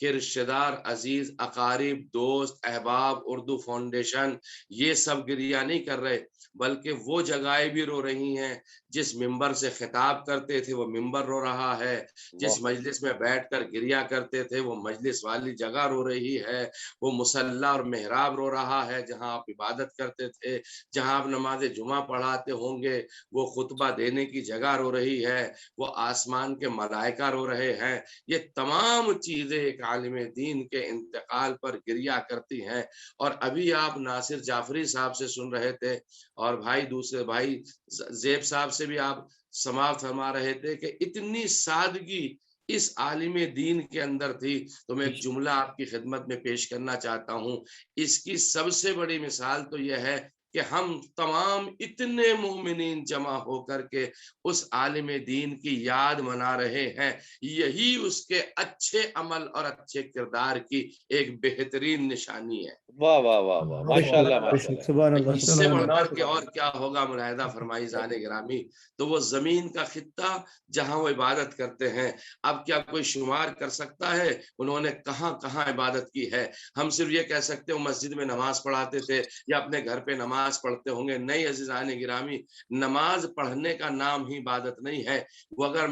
کہ رشتہ دار, عزیز, اقارب, دوست, احباب, اردو فاؤنڈیشن یہ سب گریہ نہیں کر رہے, بلکہ وہ جگہیں بھی رو رہی ہیں. جس ممبر سے خطاب کرتے تھے وہ ممبر رو رہا ہے, جس مجلس میں بیٹھ کر گریہ کرتے تھے وہ مجلس والی جگہ رو رہی ہے, وہ مصلی اور محراب رو رہا ہے جہاں آپ عبادت کرتے تھے, جہاں آپ نماز جمعہ پڑھاتے ہوں گے وہ خطبہ دینے کی جگہ رو رہی ہے, وہ آسمان کے ملائکہ رو رہے ہیں. یہ تمام چیزیں ایک عالم دین کے انتقال پر گریہ کرتی ہیں. اور ابھی آپ ناصر جعفری صاحب سے سن رہے تھے, اور بھائی دوسرے بھائی زیب صاحب سے بھی آپ سماعت فرما رہے تھے کہ اتنی سادگی اس عالم دین کے اندر تھی. تو میں ایک جملہ آپ کی خدمت میں پیش کرنا چاہتا ہوں. اس کی سب سے بڑی مثال تو یہ ہے کہ ہم تمام اتنے مومنین جمع ہو کر کے اس عالم دین کی یاد منا رہے ہیں. یہی اس کے اچھے عمل اور اچھے کردار کی ایک بہترین نشانی ہے. واہ واہ واہ واہ, ماشاءاللہ ماشاءاللہ. اس سے بڑھ کر کے اور کیا ہوگا ملاحظہ فرمائی زان گرامی. تو وہ زمین کا خطہ جہاں وہ عبادت کرتے ہیں, اب کیا کوئی شمار کر سکتا ہے انہوں نے کہاں کہاں عبادت کی ہے؟ ہم صرف یہ کہہ سکتے ہیں مسجد میں نماز پڑھاتے تھے یا اپنے گھر پہ نماز پڑھتے ہوں گے. نہیں عزیزان گرامی, نماز پڑھنے کا نام ہی عبادت نہیں ہے. وہ اگر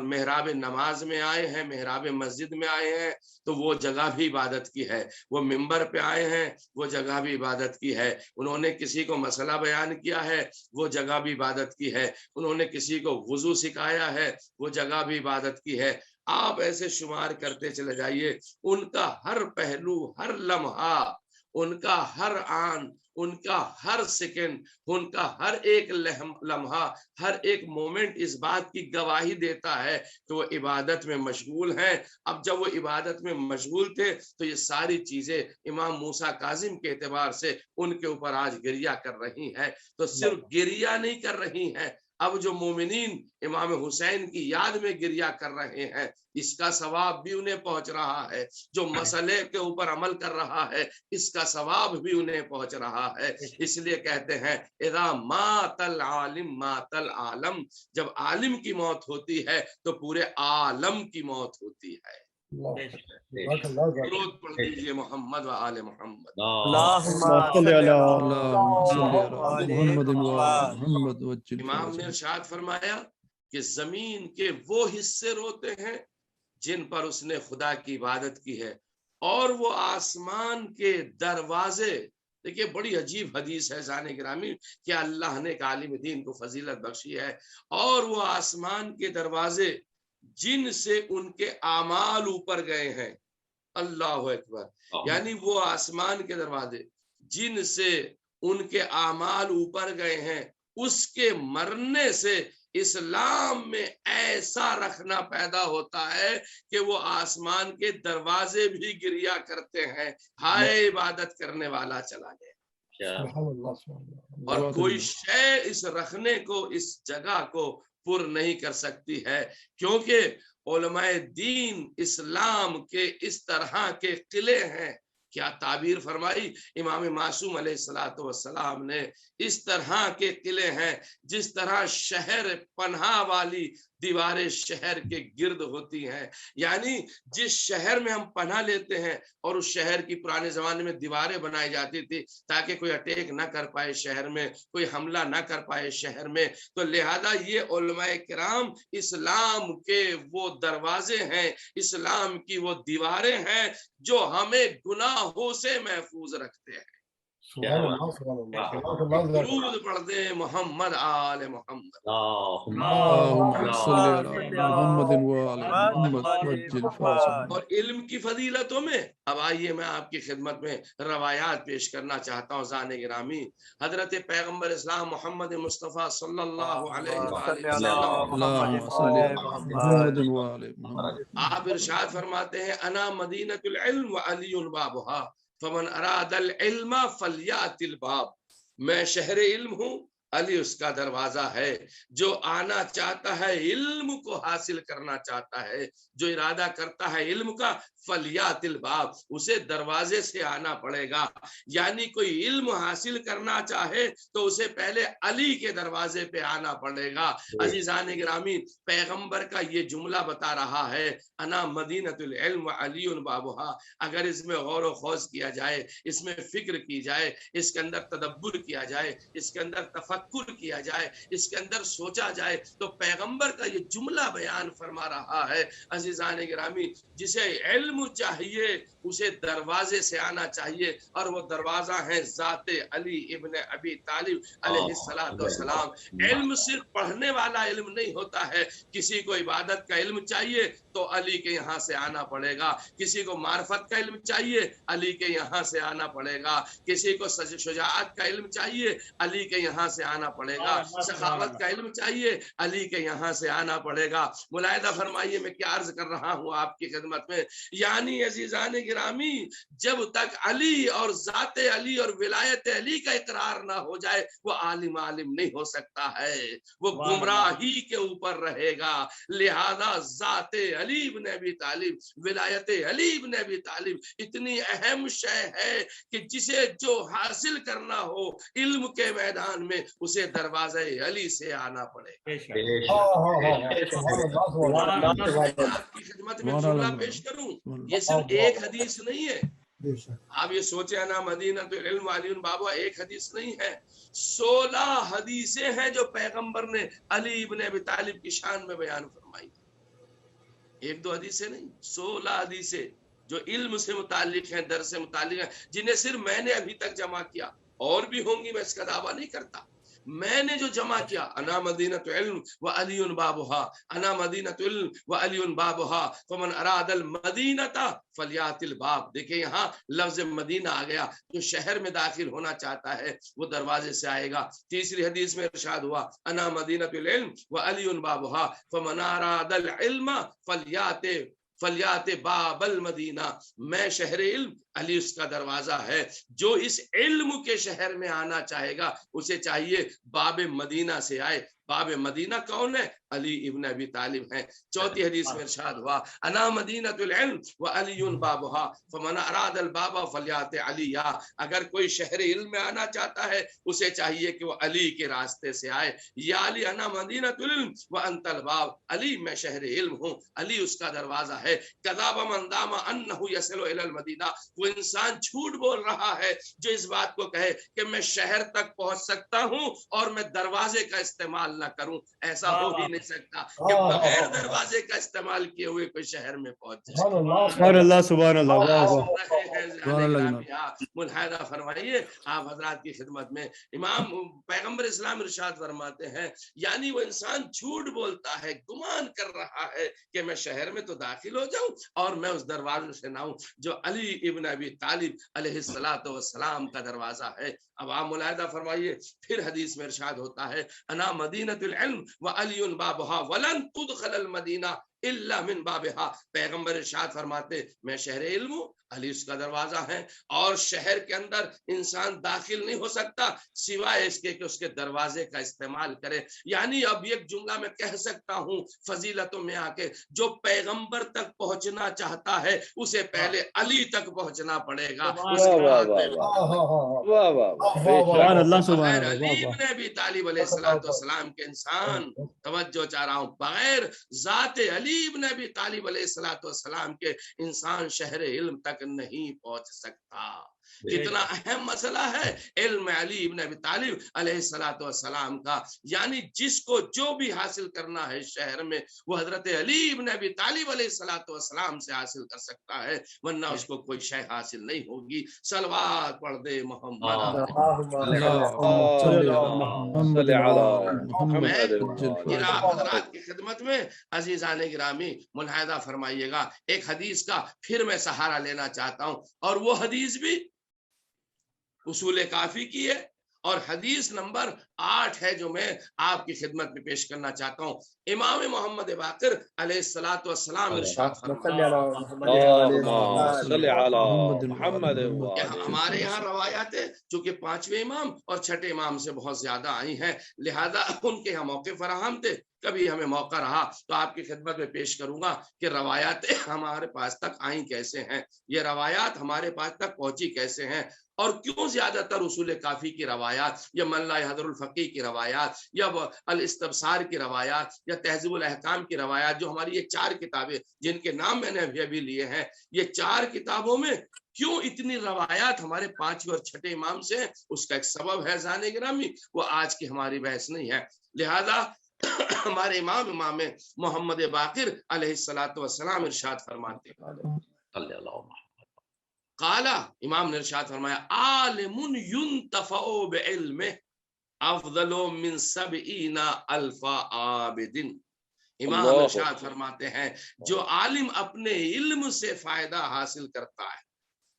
محراب نماز میں آئے ہیں, محراب مسجد میں آئے ہیں تو وہ جگہ بھی عبادت کی ہے. وہ ممبر پہ آئے ہیں وہ جگہ بھی عبادت کی ہے. انہوں نے کسی کو مسئلہ بیان کیا ہے وہ جگہ بھی عبادت کی ہے. انہوں نے کسی کو وضو سکھایا ہے وہ جگہ بھی عبادت کی ہے. آپ ایسے شمار کرتے چلے جائیے, ان کا ہر پہلو, ہر لمحہ, ان کا ہر آن, ان کا ہر سیکنڈ, ان کا ہر ایک لمحہ, ہر ایک مومنٹ اس بات کی گواہی دیتا ہے کہ وہ عبادت میں مشغول ہیں. اب جب وہ عبادت میں مشغول تھے تو یہ ساری چیزیں امام موسیٰ کاظم کے اعتبار سے ان کے اوپر آج گریہ کر رہی ہیں. تو صرف گریہ نہیں کر رہی ہیں, اب جو مومنین امام حسین کی یاد میں گریہ کر رہے ہیں اس کا ثواب بھی انہیں پہنچ رہا ہے. جو مسئلے کے اوپر عمل کر رہا ہے اس کا ثواب بھی انہیں پہنچ رہا ہے. اس لیے کہتے ہیں اذا مات العالم مات العالم, جب عالم کی موت ہوتی ہے تو پورے عالم کی موت ہوتی ہے. درود پڑھ دیجئے محمد و آل محمد. امام نے ارشاد فرمایا کہ زمین کے وہ حصے روتے ہیں جن پر اس نے خدا کی عبادت کی ہے, اور وہ آسمان کے دروازے. دیکھیے بڑی عجیب حدیث ہے زان گرامی کہ اللہ نے ایک عالم دین کو فضیلت بخشی ہے, اور وہ آسمان کے دروازے جن سے ان کے اعمال اوپر گئے ہیں. اللہ اکبر. یعنی وہ آسمان کے دروازے جن سے ان کے اعمال اوپر گئے ہیں, اس کے مرنے سے اسلام میں ایسا رکھنا پیدا ہوتا ہے کہ وہ آسمان کے دروازے بھی گریہ کرتے ہیں, ہائے عبادت کرنے والا چلا گیا. اور کوئی شے اس رکھنے کو, اس جگہ کو پر نہیں کر سکتی ہے, کیونکہ علماء دین اسلام کے اس طرح کے قلعے ہیں. کیا تعبیر فرمائی امام معصوم علیہ الصلوۃ والسلام نے, اس طرح کے قلعے ہیں جس طرح شہر پناہ والی دیواریں شہر کے گرد ہوتی ہیں. یعنی جس شہر میں ہم پناہ لیتے ہیں, اور اس شہر کی پرانے زمانے میں دیواریں بنائی جاتی تھی تاکہ کوئی اٹیک نہ کر پائے شہر میں, کوئی حملہ نہ کر پائے شہر میں, تو لہذا یہ علماء کرام اسلام کے وہ دروازے ہیں, اسلام کی وہ دیواریں ہیں جو ہمیں گناہوں سے محفوظ رکھتے ہیں. درود پڑھ دیں محمد آل محمد. اور علم کی فضیلتوں میں اب آئیے میں آپ کی خدمت میں روایات پیش کرنا چاہتا ہوں زان گرامی. حضرت پیغمبر اسلام محمد مصطفیٰ صلی اللہ علیہ وسلم آپ ارشاد فرماتے ہیں انا مدینۃ العلم وعلی بابها فمن اراد العلم فلیات الباب. میں شہر علم ہوں علی اس کا دروازہ ہے. جو آنا چاہتا ہے علم کو حاصل کرنا چاہتا ہے, جو ارادہ کرتا ہے علم کا, فلیات الباب, اسے دروازے سے آنا پڑے گا. یعنی کوئی علم حاصل کرنا چاہے تو اسے پہلے علی کے دروازے پہ آنا پڑے گا. عزیزان گرامی, پیغمبر کا یہ جملہ بتا رہا ہے, انا مدینۃ العلم وعلی بابھا. اگر اس میں غور و خوض کیا جائے, اس میں فکر کی جائے, اس کے اندر تدبر کیا جائے, اس کے اندر تفکر کیا جائے, اس کے اندر سوچا جائے, تو پیغمبر کا یہ جملہ بیان فرما رہا ہے. عزیزان گرامی, جسے علم چاہیے اسے دروازے سے آنا چاہیے, اور وہ دروازہ ہے ذات علی ابن ابی طالب علیہ السلام. علم صرف پڑھنے والا علم نہیں ہوتا ہے. کسی کو عبادت کا علم چاہیے تو علی کے یہاں سے آنا پڑے گا. کسی کو معرفت کا علم چاہیے, علی کے یہاں سے آنا پڑے گا. کسی کو شجاعت کا علم چاہیے, علی کے یہاں سے آنا پڑے گا. سخاوت کا علم چاہیے, علی کے یہاں سے آنا پڑے گا. ملاحظہ فرمائیے میں کیا عرض کر رہا ہوں آپ کی خدمت میں. یعنی عزیزان گرامی, جب تک علی اور ذات علی اور ولایت علی کا اقرار نہ ہو جائے وہ عالم نہیں ہو سکتا ہے, وہ گمراہی کے اوپر رہے گا. لہذا ذات علی بن ابی طالب, ولایت علی بن ابی طالب اتنی اہم شے ہے کہ جسے جو حاصل کرنا ہو علم کے میدان میں, اسے دروازہ علی سے آنا پڑے گا. آپ کی خدمت میں جملہ پیش کروں, یہ صرف ایک حدیث نہیں ہے. آپ یہ سوچیں نا مدینۃ العلم علی بابا ایک حدیث نہیں ہے, 16 حدیثیں ہیں جو پیغمبر نے علی ابن ابی طالب کی شان میں بیان فرمائی. ایک دو حدیثیں نہیں, 16 حدیثیں جو علم سے متعلق ہیں, درس سے متعلق ہیں, جنہیں صرف میں نے ابھی تک جمع کیا, اور بھی ہوں گی, میں اس کا دعویٰ نہیں کرتا. میں نے جو جمع کیا, انا مدینۃ علم وعلی بابھا, انا مدینۃ علم وعلی بابھا, فمن اراد المدینۃ فلیات الباب. دیکھیں یہاں لفظ مدینہ آ گیا. جو شہر میں داخل ہونا چاہتا ہے وہ دروازے سے آئے گا. تیسری حدیث میں ارشاد ہوا, انا مدینۃ العلم وعلی بابھا, فمن اراد العلم فلیات باب المدینہ. میں شہر علم, علی اس کا دروازہ ہے. جو اس علم کے شہر میں آنا چاہے گا اسے چاہیے باب مدینہ سے آئے. باب مدینہ کون ہے؟ علی ابن ابی طالب ہیں. چوتھی حدیث میں ارشاد ہوا, انا مدینۃ العلم وعلی بابھا, فمن اراد الباب فلیات علی. اگر کوئی شہر علم میں آنا چاہتا ہے اسے چاہیے کہ وہ علی کے راستے سے آئے. یا علی انا مدینۃ العلم وانت الباب, علی میں شہر علم ہوں, علی اس کا دروازہ ہے. کذاب من دام انہ یصل الی المدینہ, وہ انسان جھوٹ بول رہا ہے جو اس بات کو کہے کہ میں شہر تک پہنچ سکتا ہوں اور میں دروازے کا استعمال نہ کروں. ایسا ہو ہی نہیں سکتا کہ بغیر دروازے کا استعمال کیے ہوئے کوئی شہر میں پہنچ جائے. سبحان اللہ, سبحان اللہ. ملاحظہ فرمائیے آپ حضرات کی خدمت میں. امام پیغمبر اسلام ارشاد فرماتے ہیں, یعنی وہ انسان جھوٹ بولتا ہے, گمان کر رہا ہے کہ میں شہر میں تو داخل ہو جاؤں اور میں اس دروازے سے نہ ہوں جو علی ابن ابی طالب علیہ السلام کا دروازہ ہے. اب آپ ملاحظہ فرمائیے, پھر حدیث میں ارشاد ہوتا ہے, انا مدینۃ العلم وعلی بابھا ولن تدخل المدینہ الا من بابھا. پیغمبر ارشاد فرماتے میں شہر علم ہوں, علی اس کا دروازہ ہے, اور شہر کے اندر انسان داخل نہیں ہو سکتا سوائے اس کے کہ اس کے دروازے کا استعمال کرے. یعنی اب ایک جملہ میں کہہ سکتا ہوں فضیلتوں میں آ کے, جو پیغمبر تک پہنچنا چاہتا ہے اسے پہلے علی تک پہنچنا پڑے گا. علی ابن ابی طالب علیہ السلام کے انسان, توجہ چاہ رہا ہوں, بغیر ذات علی ابن ابی طالب علیہ السلام کے انسان شہر علم تک نہیں پہنچ سکتا. کتنا اہم مسئلہ ہے علم علی ابن ابی طالب علیہ السلام کا. یعنی جس کو جو بھی حاصل کرنا ہے شہر میں وہ حضرت علی ابن ابی طالب علیہ السلام سے حاصل کر سکتا ہے, ورنہ اس کو کوئی شے حاصل نہیں ہوگی. صلوات پڑھ دے محمد. حضرات کی خدمت میں عزیزان گرامی ملاحظہ فرمائیے گا, ایک حدیث کا پھر میں سہارا لینا چاہتا ہوں, اور وہ حدیث بھی اصول کافی کی ہے اور حدیث نمبر 8 ہے جو میں آپ کی خدمت میں پیش کرنا چاہتا ہوں. امام محمد باقر علیہ الصلوۃ والسلام ارشاد ہمارے یہاں روایات ہے چونکہ 5ویں امام اور 6ٹھے امام سے بہت زیادہ آئی ہیں، لہذا ان کے یہاں موقع فراہم تھے. کبھی ہمیں موقع رہا تو آپ کی خدمت میں پیش کروں گا کہ روایات ہمارے پاس تک آئیں کیسے ہیں، یہ روایات ہمارے پاس تک پہنچی کیسے ہیں، اور کیوں زیادہ تر اصول کافی کی روایات یا من لا یحضر الفقیہ کی روایات یا الاستبصار کی روایات یا تہذیب الاحکام کی روایات، جو ہماری یہ 4 کتابیں جن کے نام میں نے ابھی لیے ہیں، یہ 4 کتابوں میں کیوں اتنی روایات ہمارے 5ویں اور 6ٹھے امام سے ہیں، اس کا ایک سبب ہے ذہن گرامی، وہ آج کی ہماری بحث نہیں ہے. لہذا ہمارے امام محمد باقر علیہ الصلوۃ والسلام ارشاد فرماتے ہیں، قالا امام نے ارشاد فرمایا عالم ينتفع بعلمه افضل من 70,000 عابد. امام ارشاد فرماتے ہیں جو عالم اپنے علم سے فائدہ حاصل کرتا ہے،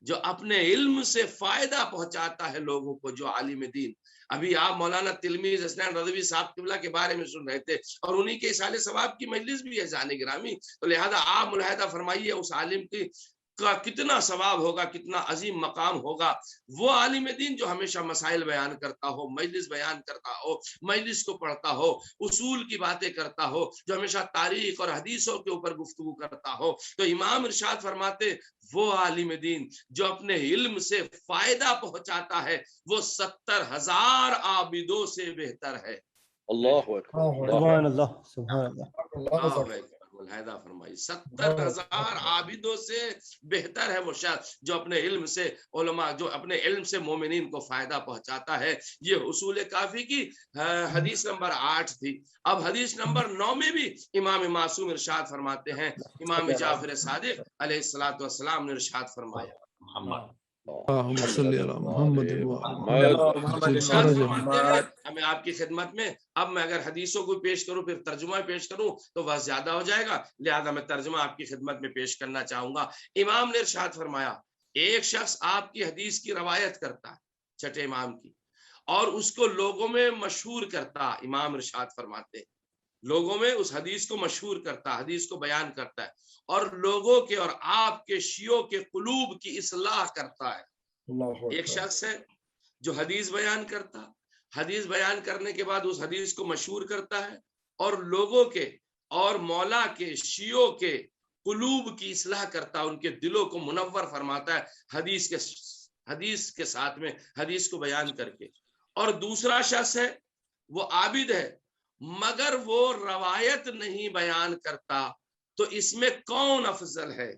جو اپنے علم سے فائدہ پہنچاتا ہے لوگوں کو، جو عالم دین. ابھی آپ مولانا تلمیذ حسنین رضوی صاحب قبلہ کے بارے میں سن رہے تھے، اور انہی کے اصال ثواب کی مجلس بھی ہے ذہن گرامی. تو لہذا آپ ملاحظہ فرمائیے اس عالم کا کتنا ثواب ہوگا، کتنا عظیم مقام ہوگا. وہ عالم دین جو ہمیشہ مسائل بیان کرتا ہو، مجلس بیان کرتا ہو، مجلس کو پڑھتا ہو، اصول کی باتیں کرتا ہو، جو ہمیشہ تاریخ اور حدیثوں کے اوپر گفتگو کرتا ہو. تو امام ارشاد فرماتے وہ عالم دین جو اپنے علم سے فائدہ پہنچاتا ہے وہ 70,000 عابدوں سے بہتر ہے. اللہ اکبر، سبحان اللہ، سبحان اللہ. ملاحظہ فرمائی 70,000 عابدوں سے بہتر ہے وہ شخص جو اپنے علم سے علماء، جو اپنے علم سے مومنین کو فائدہ پہنچاتا ہے. یہ اصول کافی کی حدیث نمبر 8 تھی. اب حدیث نمبر 9 میں بھی امام معصوم ارشاد فرماتے ہیں، امام جعفر صادق علیہ الصلوۃ والسلام نے ارشاد فرمایا، ہمیں آپ کی خدمت میں اب میں اگر حدیثوں کو پیش کروں پھر ترجمہ پیش کروں تو وقت زیادہ ہو جائے گا، لہذا میں ترجمہ آپ کی خدمت میں پیش کرنا چاہوں گا. امام نے ارشاد فرمایا ایک شخص آپ کی حدیث کی روایت کرتا ہے 6ٹھے امام کی، اور اس کو لوگوں میں مشہور کرتا. امام ارشاد فرماتے لوگوں میں اس حدیث کو مشہور کرتا، حدیث کو بیان کرتا ہے، اور لوگوں کے اور آپ کے شیعوں کے قلوب کی اصلاح کرتا ہے. ایک شخص ہے جو حدیث بیان کرتا، حدیث بیان کرنے کے بعد اس حدیث کو مشہور کرتا ہے اور لوگوں کے اور مولا کے شیعوں کے قلوب کی اصلاح کرتا، ان کے دلوں کو منور فرماتا ہے حدیث کے ساتھ میں حدیث کو بیان کر کے. اور دوسرا شخص ہے وہ عابد ہے مگر وہ روایت نہیں بیان کرتا. تو اس میں کون افضل ہے؟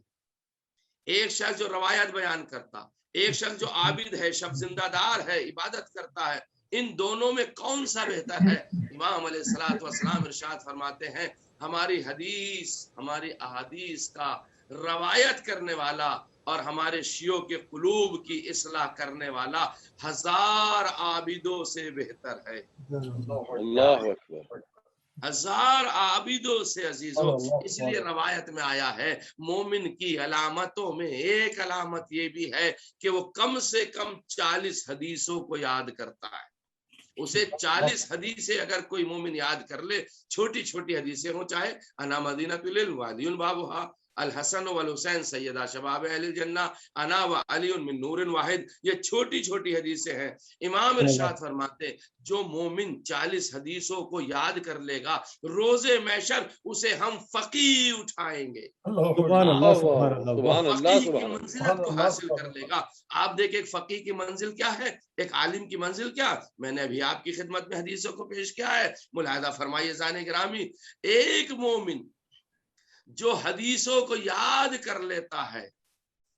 ایک شخص جو روایت بیان کرتا، ایک شخص جو عابد ہے، شب زندہ دار ہے، عبادت کرتا ہے، ان دونوں میں کون سا بہتر ہے؟ امام علیہ الصلوۃ والسلام ارشاد فرماتے ہیں ہماری حدیث، ہماری احادیث کا روایت کرنے والا اور ہمارے شیعوں کے قلوب کی اصلاح کرنے والا 1000 عابدوں سے بہتر ہے. اللہ اکبر، 1000 عابدوں سے عزیزوں. اس لیے روایت میں آیا ہے مومن کی علامتوں میں ایک علامت یہ بھی ہے کہ وہ کم سے کم 40 حدیثوں کو یاد کرتا ہے. اسے 40 حدیثیں اگر کوئی مومن یاد کر لے، چھوٹی چھوٹی حدیثیں ہوں، چاہے انا مدینۃ للوادی بابھا، الحسن والحسین سیدہ شباب اہل الجنہ، انا و علی من نور واحد، یہ چھوٹی چھوٹی حدیثیں ہیں. امام ارشاد فرماتے جو مومن 40 حدیثوں کو یاد کر لے گا روز محشر اسے ہم فقیہ اٹھائیں گے، فقیہ کی منزلت کو حاصل کر لے گا. آپ دیکھیں ایک فقیہ کی منزل کیا ہے، ایک عالم کی منزل کیا. میں نے ابھی آپ کی خدمت میں حدیثوں کو پیش کیا ہے، ملاحظہ فرمائیے ذہن گرامی. ایک مومن جو حدیثوں کو یاد کر لیتا ہے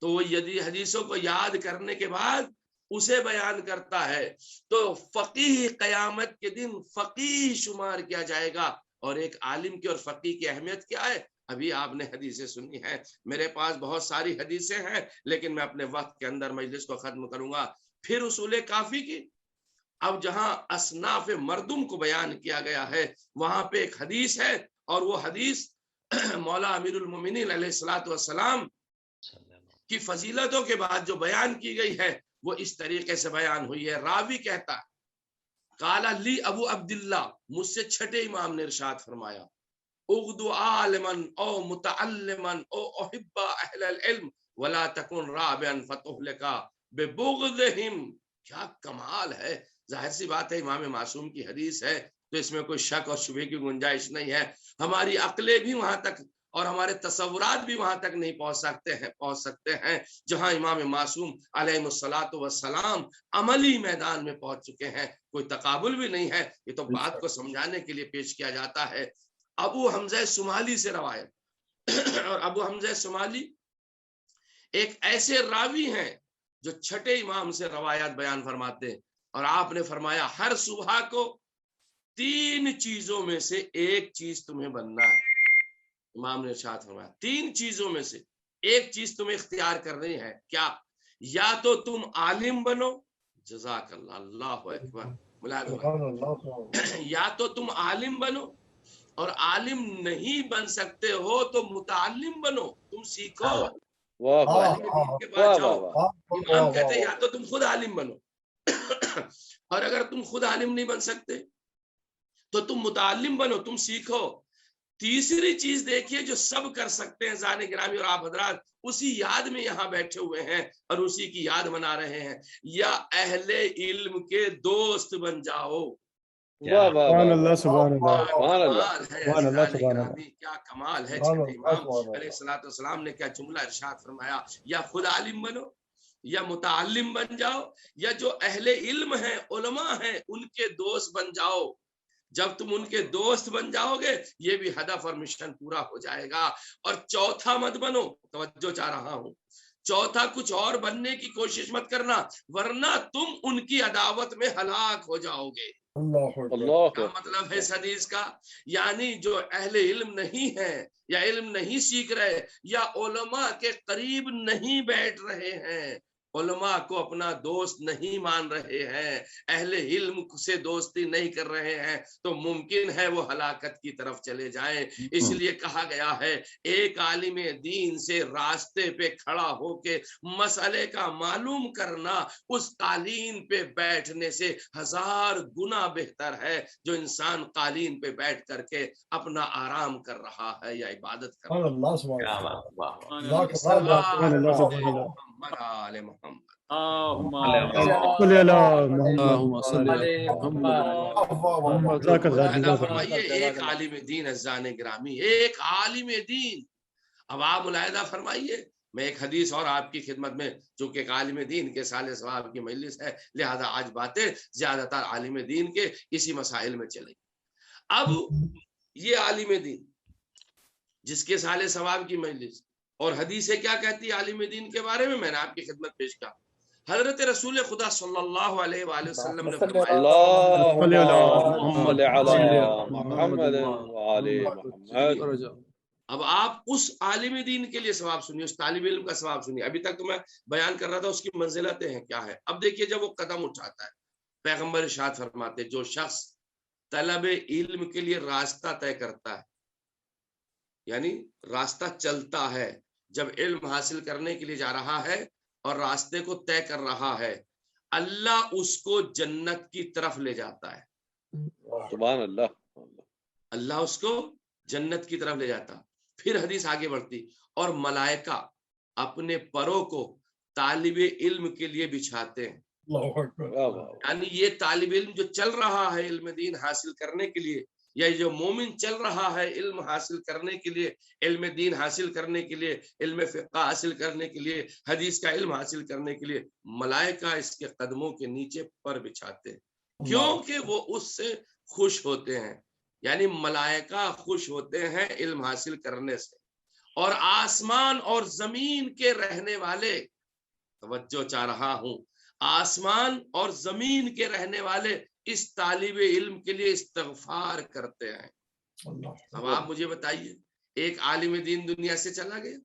تو وہ حدیثوں کو یاد کرنے کے بعد اسے بیان کرتا ہے تو فقیہ قیامت کے دن فقیہ شمار کیا جائے گا. اور ایک عالم کی اور فقیہ کی اہمیت کیا ہے، ابھی آپ نے حدیثیں سنی ہیں، میرے پاس بہت ساری حدیثیں ہیں لیکن میں اپنے وقت کے اندر مجلس کو ختم کروں گا. پھر اصول کافی کی اب جہاں اصناف مردم کو بیان کیا گیا ہے وہاں پہ ایک حدیث ہے، اور وہ حدیث مولا امیر المومنین علیہ الصلوۃ والسلام کی فضیلتوں کے بعد جو بیان کی گئی ہے وہ اس طریقے سے بیان ہوئی ہے. راوی کہتا ہے قال لی ابو عبداللہ، مجھ سے چھٹے امام نے ارشاد فرمایا اغدو عالمن او متعلمن او احب اہل العلم ولا تکن رابعا فتہلکا ببغضہم. کیا کمال ہے. ظاہر سی بات ہے امام معصوم کی حدیث ہے تو اس میں کوئی شک اور شبہ کی گنجائش نہیں ہے. ہماری عقلیں بھی وہاں تک اور ہمارے تصورات بھی وہاں تک نہیں پہنچ سکتے ہیں جہاں امام معصوم علیہ الصلوۃ والسلام عملی میدان میں پہنچ چکے ہیں. کوئی تقابل بھی نہیں ہے. یہ تو بات کو سمجھانے کے لیے پیش کیا جاتا ہے. ابو حمزہ سمالی سے روایت، اور ابو حمزہ سمالی ایک ایسے راوی ہیں جو چھٹے امام سے روایات بیان فرماتے ہیں. اور آپ نے فرمایا ہر صبح کو 3 چیزوں میں سے ایک چیز تمہیں بننا ہے. امام نے ارشاد فرمایا 3 چیزوں میں سے ایک چیز تمہیں اختیار کرنی ہے. کیا؟ یا تو تم عالم بنو، جزاک اللہ، اللہ اکبر، یا تو تم عالم بنو، اور عالم نہیں بن سکتے ہو تو متعلم بنو، تم سیکھو. کے پاس جاؤ. امام کہتے ہیں یا تو تم خود عالم بنو، اور اگر تم خود عالم نہیں بن سکتے تو تم متعلم بنو، تم سیکھو. تیسری چیز دیکھیے جو سب کر سکتے ہیں زان گرامی اور آپ حضرات اسی یاد میں یہاں بیٹھے ہوئے ہیں اور اسی کی یاد منا رہے ہیں، یا اہل علم کے دوست بن جاؤ. سبحان اللہ سبحان اللہ کیا کمال ہے. چھٹے امام علیہ الصلوۃ والسلام نے کیا جملہ ارشاد فرمایا، یا خود عالم بنو یا متعلم بن جاؤ یا جو اہل علم ہیں علماء ہیں ان کے دوست بن جاؤ. جب تم ان کے دوست بن جاؤ گے یہ بھی ہدف اور مشن پورا ہو جائے گا. اور چوتھا مت بنو، توجہ چاہ رہا ہوں، چوتھا کچھ اور بننے کی کوشش مت کرنا ورنہ تم ان کی عداوت میں ہلاک ہو جاؤ گے. کیا مطلب ہے اس حدیث کا؟ یعنی جو اہل علم نہیں ہے یا علم نہیں سیکھ رہے یا علماء کے قریب نہیں بیٹھ رہے ہیں، علماء کو اپنا دوست نہیں مان رہے ہیں، اہل علم سے دوستی نہیں کر رہے ہیں تو ممکن ہے وہ ہلاکت کی طرف چلے جائیں. اس لیے کہا گیا ہے ایک عالم دین سے راستے پہ کھڑا ہو کے مسئلے کا معلوم کرنا اس قالین پہ بیٹھنے سے 1000 گنا بہتر ہے جو انسان قالین پہ بیٹھ کر کے اپنا آرام کر رہا ہے یا عبادت کر رہا ہے. ایک عالم دین عزیزان گرامی، ایک عالم دین. اب آپ ملاحظہ فرمائیے، میں ایک حدیث اور آپ کی خدمت میں، چونکہ ایک عالم دین کے سال ثواب کی مجلس ہے لہذا آج باتیں زیادہ تر عالم دین کے اسی مسائل میں چلیں. اب یہ عالم دین جس کے سال ثواب کی مجلس اور حدیثیں کیا کہتی ہے عالم دین کے بارے میں، میں نے آپ کی خدمت پیش کیا. حضرت رسول خدا صلی اللہ علیہ وآلہ وسلم نے فرمایا اب آپ اس عالم دین کے لیے ثواب سنیے، اس طالب علم کا ثواب سنیے. ابھی تک تو میں بیان کر رہا تھا اس کی منزلتیں ہیں کیا ہے. اب دیکھیے جب وہ قدم اٹھاتا ہے پیغمبر ارشاد فرماتے جو شخص طلب علم کے لیے راستہ طے کرتا ہے، یعنی راستہ چلتا ہے، جب علم حاصل کرنے کے لیے جا رہا ہے اور راستے کو طے کر رہا ہے، اللہ اس کو جنت کی طرف لے جاتا ہے. سبحان اللہ. اللہ اس کو جنت کی طرف لے جاتا. پھر حدیث آگے بڑھتی اور ملائکہ اپنے پروں کو طالب علم کے لیے بچھاتے ہیں. یعنی یہ طالب علم جو چل رہا ہے علم دین حاصل کرنے کے لیے، یا جو مومن چل رہا ہے علم حاصل کرنے کے لیے، علم دین حاصل کرنے کے لیے، علم فقہ حاصل کرنے کے لیے، حدیث کا علم حاصل کرنے کے لیے، ملائکہ اس کے قدموں کے نیچے پر بچھاتے ہیں کیونکہ وہ اس سے خوش ہوتے ہیں. یعنی ملائکہ خوش ہوتے ہیں علم حاصل کرنے سے. اور آسمان اور زمین کے رہنے والے، توجہ چاہ رہا ہوں، آسمان اور زمین کے رہنے والے اس طالب علم کے لیے استغفار کرتے ہیں. اب آپ مجھے بتائیے ایک عالم دین دنیا سے چلا گیا،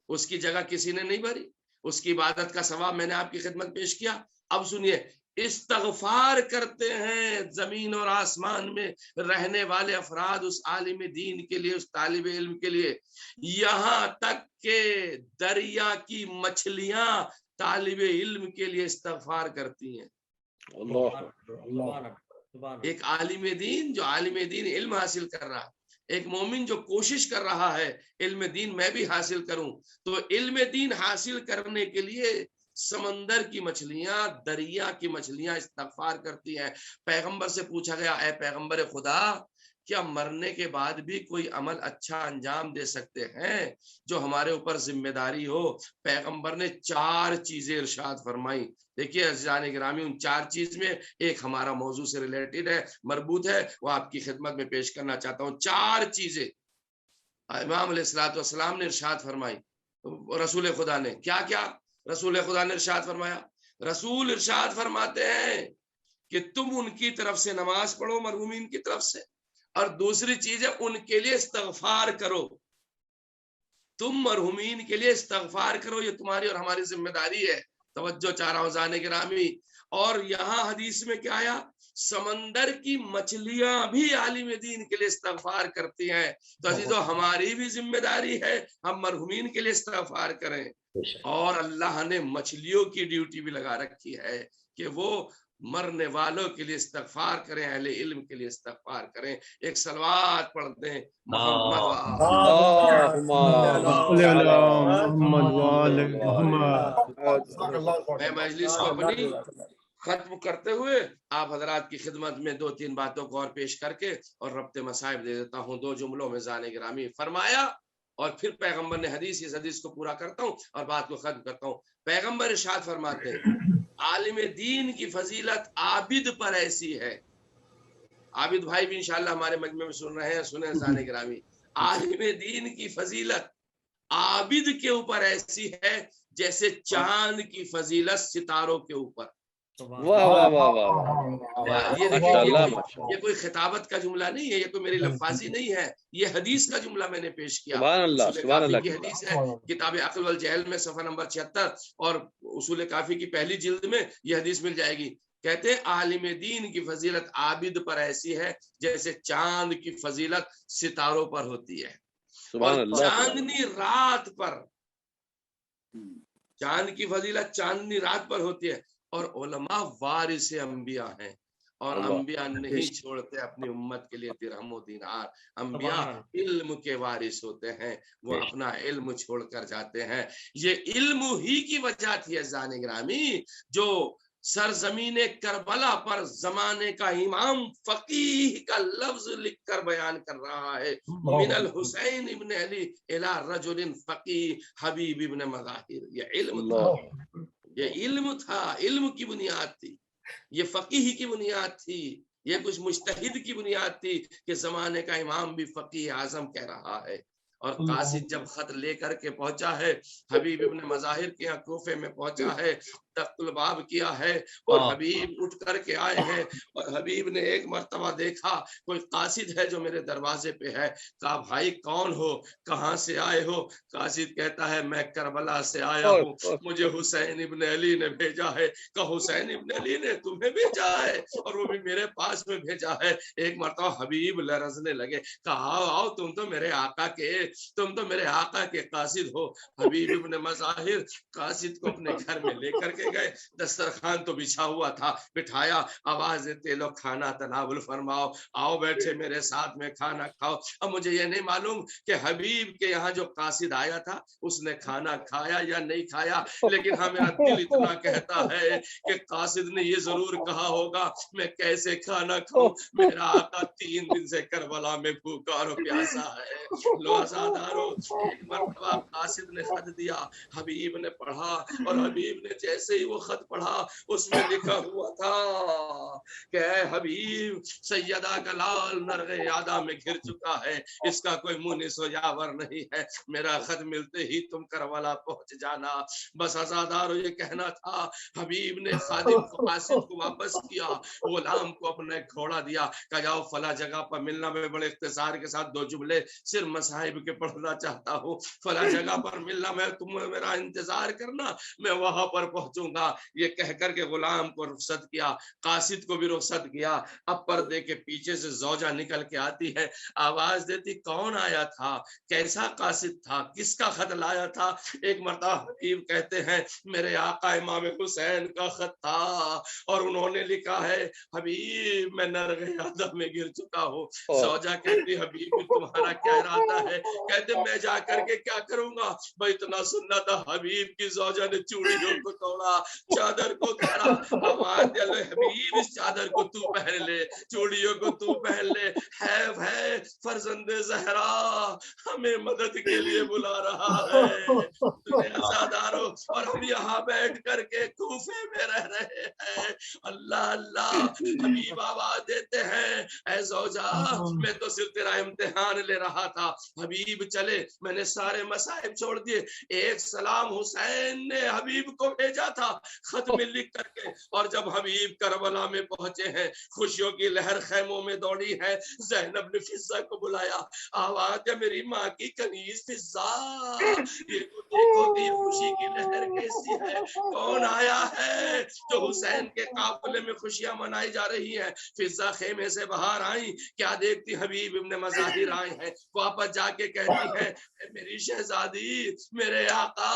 اس کی جگہ کسی نے نہیں بھری، اس کی عبادت کا ثواب میں نے آپ کی خدمت پیش کیا. اب سنیے استغفار کرتے ہیں زمین اور آسمان میں رہنے والے افراد اس عالم دین کے لیے، اس طالب علم کے لیے، یہاں تک کہ دریا کی مچھلیاں طالب علم کے لیے استغفار کرتی ہیں. ایک عالم دین جو عالم دین علم حاصل کر رہا، ایک مومن جو کوشش کر رہا ہے علم دین میں بھی حاصل کروں، تو علم دین حاصل کرنے کے لیے سمندر کی مچھلیاں، دریا کی مچھلیاں استغفار کرتی ہیں۔ پیغمبر سے پوچھا گیا، اے پیغمبر خدا، کیا مرنے کے بعد بھی کوئی عمل اچھا انجام دے سکتے ہیں جو ہمارے اوپر ذمہ داری ہو؟ پیغمبر نے 4 چیزیں ارشاد فرمائی۔ دیکھیے عزیزان گرامی، ان 4 چیز میں ایک ہمارا موضوع سے ریلیٹڈ ہے، مربوط ہے، وہ آپ کی خدمت میں پیش کرنا چاہتا ہوں۔ 4 چیزیں امام علیہ الصلوۃ والسلام نے ارشاد فرمائی، رسول خدا نے کیا رسول خدا نے ارشاد فرمایا؟ رسول ارشاد فرماتے ہیں کہ تم ان کی طرف سے نماز پڑھو، مرحومین کی طرف سے، اور دوسری چیز ہے ان کے لیے استغفار کرو۔ تم مرحومین کے لیے استغفار کرو، یہ تمہاری اور ہماری ذمہ داری ہے۔ توجہ چاہ رہا ہوں عزیزان گرامی، اور یہاں حدیث میں کیا آیا؟ سمندر کی مچھلیاں بھی عالم دین کے لیے استغفار کرتی ہیں۔ تو عزیزو، ہماری بھی ذمہ داری ہے ہم مرحومین کے لیے استغفار کریں، اور اللہ نے مچھلیوں کی ڈیوٹی بھی لگا رکھی ہے کہ وہ مرنے والوں کے لیے استغفار کریں، اہل علم کے لیے استغفار کریں۔ ایک صلوات پڑھ دیں میں مجلس کو اپنی ختم کرتے ہوئے آپ حضرات کی خدمت میں 2-3 باتوں کو اور پیش کر کے اور ربط مصائب دے دیتا ہوں 2 جملوں میں۔ زان گرامی فرمایا، اور پھر پیغمبر نے اس حدیث کو پورا کرتا ہوں اور بات کو ختم کرتا ہوں۔ پیغمبر ارشاد فرماتے ہیں، عالم دین کی فضیلت عابد پر ایسی ہے۔ عابد بھائی بھی انشاءاللہ ہمارے مجمع میں سن رہے ہیں، سنیں زان گرامی، عالم دین کی فضیلت عابد کے اوپر ایسی ہے جیسے چاند کی فضیلت ستاروں کے اوپر۔ واہ واہ واہ واہ، یہ کوئی خطابت کا جملہ نہیں ہے، یہ کوئی میری لفاظی نہیں ہے، یہ حدیث کا جملہ میں نے پیش کیا۔ سبحان اللہ، سبحان اللہ کی حدیث ہے، کتاب عقل والجہل میں صفحہ نمبر 76 اور اصول کافی کی پہلی جلد میں یہ حدیث مل جائے گی۔ کہتے ہیں عالم دین کی فضیلت عابد پر ایسی ہے جیسے چاند کی فضیلت ستاروں پر ہوتی ہے، اور چاندنی رات پر، چاند کی فضیلت چاندنی رات پر ہوتی ہے۔ اور علماء وارث انبیاء ہیں، اور انبیاء نہیں چھوڑتے اپنی امت کے لیے درہم و دینار۔ انبیاء علم کے وارث ہوتے ہیں، وہ اپنا علم چھوڑ کر جاتے ہیں۔ یہ علم ہی کی وجہ تھی عزیزان گرامی جو سرزمین کربلا پر زمانے کا امام فقیہ کا لفظ لکھ کر بیان کر رہا ہے، من الحسین ابن علی الی رجل فقیہ حبیب ابن مظاہر۔ یہ علم تھا، یہ علم تھا، علم کی بنیاد تھی، یہ فقیہ کی بنیاد تھی، یہ کچھ مجتہد کی بنیاد تھی کہ زمانے کا امام بھی فقیہ اعظم کہہ رہا ہے۔ اور قاصد جب خط لے کر کے پہنچا ہے، حبیب ابن مظاہر کے یہاں کوفے میں پہنچا ہے، تخت الباب کیا ہے، اور حبیب اٹھ کر کے آئے ہیں، اور حبیب نے ایک مرتبہ دیکھا کوئی قاصد ہے جو میرے دروازے پہ ہے۔ کہا بھائی کون ہو، کہاں سے آئے ہو؟ قاصد کہتا ہے میں کربلا سے آیا ہوں، مجھے حسین ابن علی نے بھیجا ہے۔ کہا حسین ابن علی نے تمہیں بھیجا ہے، اور وہ بھی میرے پاس میں بھیجا ہے۔ ایک مرتبہ حبیب لرزنے لگے، کہا آؤ آؤ، تم تو میرے آقا کے قاصد ہو۔ حبیب ابن مظاہر قاصد کو اپنے گھر میں لے کر کے گئے، دسترخوان تو بچھا ہوا تھا، بٹھایا، آواز دیتے لو کھانا تناول فرماؤ، آؤ بیٹھے میرے ساتھ میں کھانا کھاؤ۔ اب مجھے یہ نہیں معلوم کہ حبیب کے یہاں جو قاصد آیا تھا اس نے کھانا کھایا یا نہیں کھایا، لیکن ہاں میرا دل اتنا کہتا ہے کہ قاصد نے یہ ضرور کہا ہوگا میں کیسے کھانا کھاؤں، میرا آقا 3 دن سے کربلا میں بھوکا اور پیاسا ہے۔ لو آزادارو، ایک مرتبہ قاصد نے خط دیا، حبیب نے پڑھا، اور حبیب نے جیسے ہی وہ خط پڑھا اس میں لکھا ہوا تھا کہ اے حبیب، سیدہ کا لال نرغ یادا میں گر چکا ہے، اس کا کوئی مونس و یاور نہیں ہے، میرا خط ملتے ہی تم کربلا پہنچ جانا۔ بس آزادارو یہ کہنا تھا۔ حبیب نے خادم قاصد کو واپس کیا، غلام کو اپنے گھوڑا دیا، کہا جاؤ فلاں جگہ پر ملنا۔ میں بڑے اختصار کے ساتھ 2 جملے صرف مصاحب کے پڑھنا چاہتا ہوں۔ فلاں جگہ پر ملنا، میں تم میرا انتظار کرنا، میں وہاں پر پہنچوں پہنچوں گا، یہ کہہ کر کے غلام کو رخصت کیا، قاصد کو بھی رخصت کیا. اب پردے کے پیچھے سے زوجہ نکل کے آتی ہے، آواز دیتی کون آیا تھا، کیسا قاصد تھا، کس کا خط لایا تھا. ایک مرتبہ حبیب کہتے ہیں میرے آقا امام حسین کا خط تھا اور انہوں نے لکھا ہے حبیب میں نرغ آدم میں گر چکا ہوں. زوجہ کہتی حبیب تمہارا کیا ارادہ ہے؟ کہتے میں جا کر کے کیا کروں گا، بھائی اتنا سننا تھا. حبیب کی زوجہ نے چوڑیوں کو توڑا، چادر کو توڑا. آواز دے لو حبیب اس چادر کو تو پہن لے، چوڑیوں کو تو پہن لے، ہے فرزند زہرا ہمیں مدد کے لیے بلا رہا ہے. عزادارو اور ہم یہاں بیٹھ کر کے کوفے میں رہ رہے ہیں. اللہ اللہ. حبیب آواز دیتے ہیں اے زوجہ میں تو صرف تیرا امتحان لے رہا تھا. حبیب چلے، میں نے سارے مصائب چھوڑ دیے. ایک سلام حسین نے حبیب کو بھیجا تھا خط میں لکھ کر کے، اور جب حبیب کربلا میں پہنچے ہیں خوشیوں کی لہر خیموں میں دوڑی ہے. زینب نے فضہ کو بلایا، آواز ہے میری ماں کی کنیز فضہ، یہ تو دیکھو کہ یہ خوشی کی لہر کیسی ہے، کون آیا ہے. جو حسین کے قافلے میں خوشیاں منائی جا رہی ہیں. فضہ خیمے سے باہر آئی، کیا دیکھتی حبیب ابن مظاہر آئے ہیں. واپس جا کے کہتی ہے میری شہزادی، میرے آقا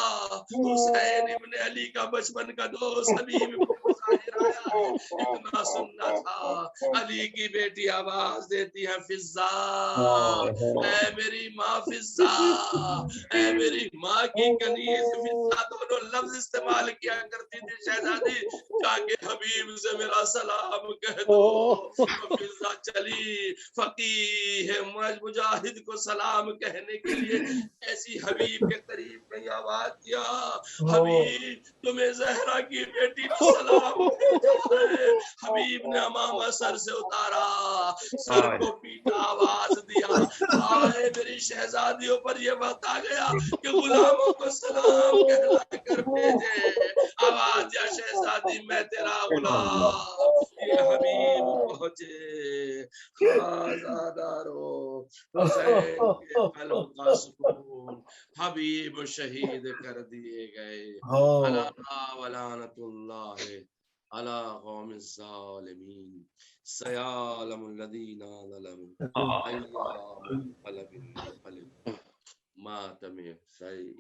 حسین ابن علی کا بچپن کا دوست حبیب ابن مظاہر آیا ہے. اتنا سننا تھا. علی کی بیٹی آواز دیتی ہے فضہ، اے میری ماں فضہ، اے میری ماں کی کنیز فضہ. دونوں لفظ استعمال کیا کرتی تھی شہزادی. جا کے حبیب سے میرا سلام کہہ دو. فضہ چلی فقیہ مجاہد کو سلام کہنے کے لیے ایسی حبیب کے قریب نہیں آواز دیا. حبیب تمہیں زہرا کی بیٹی نے سلام بھیجا ہے. حبیب نے امامہ سر سے اتارا، سر کو پیٹا، آواز دیا آئے میری شہزادیوں پر یہ وقت آ گیا کہ غلاموں کو سلام کہلا کر بھیجے. آواز یا شہزادی میں تیرا غلام. یہ حبیب پہنچے، آزادارو حسین کے قلب کا سکون. حبیب شہید کر دیے گئے. اللہ ولعنت اللہ علی قوم الظالمین. سیعلم الذین ظلموا ایام منقلب ينقلبون. ماتم سعید.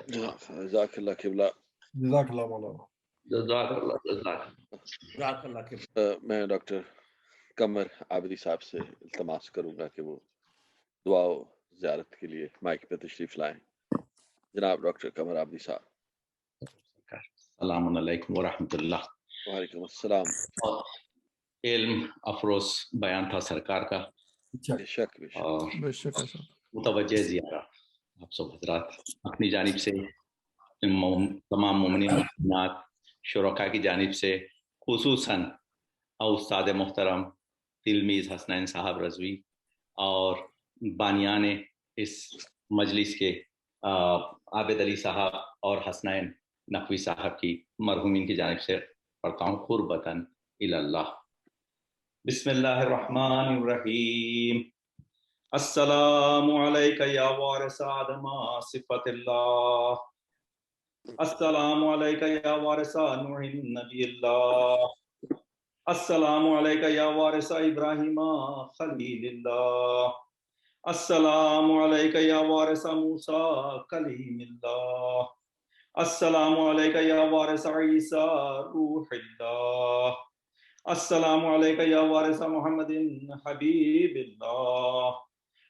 جزاک اللہ قبلہ. جزاک اللہ مولانا. جزاک اللہ. میں ڈاکٹر قمر عابدی صاحب سے التماس کروں گا کہ وہ دعا و زیارت کے لیے مائک پہ تشریف لائیں. جناب ڈاکٹر قمر عابدی صاحب. السلام علیکم ورحمۃ اللہ. وعلیکم السلام. علم افروز بیان تھا سرکار کا. بے شک بے شک. متوجہ زیارہ آپ سب حضرات اپنی جانب سے، تمام مومنین شرکا کی جانب سے، خصوصاً استاد محترم تلمیذ حسنین صاحب رضوی اور بانیان اس مجلس کے عابد علی صاحب اور حسنین نقوی صاحب کی مرحومین کی جانب سے پڑھتا ہوں قربتاً الی اللہ. بسم اللہ الرحمن الرحیم. السلام علیک یا وارث آدم صفت اللہ. السلام علیک یا وارث نوح نبی اللہ. السلام علیک یا وارث ابراہیم خلیل اللہ. السلام علیک یا وارث موسیٰ کلیم اللہ. السلام علیک یا وارث عیسیٰ روح اللہ. السلام علیک یا وارث محمد حبیب اللہ.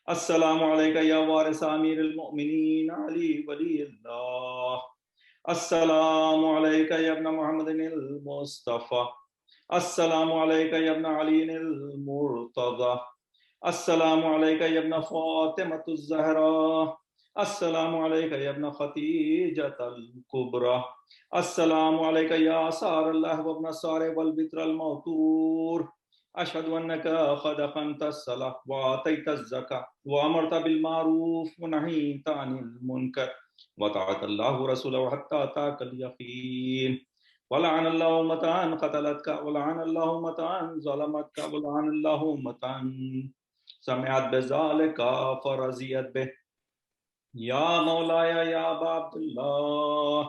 السلام علیک یا وارث امیر المؤمنین علی ولی اللہ. السلام علیک یا ابن محمد المصطفى. السلام علیک یا ابن علی المرتضى. السلام علیک یا ابن فاطمة الزہراء. السلام علیک یا ابن خدیجۃ الکبریٰ. السلام علیک یا سار اللہ وابن سار والبتر الموتور. اشہد انک قد اقمت الصلاۃ وآتیت الزکاۃ وامرت بالمعروف ونہیت عن المنکر وطاعت اللہ رسولہ حتی اتاک الیقین. ولعن اللہ امة قتلتک ولعن اللہ امة ظلمتک ولعن اللہ امة سمعت بذلک فرضیت بہ. یا مولایا یا ابا عبداللہ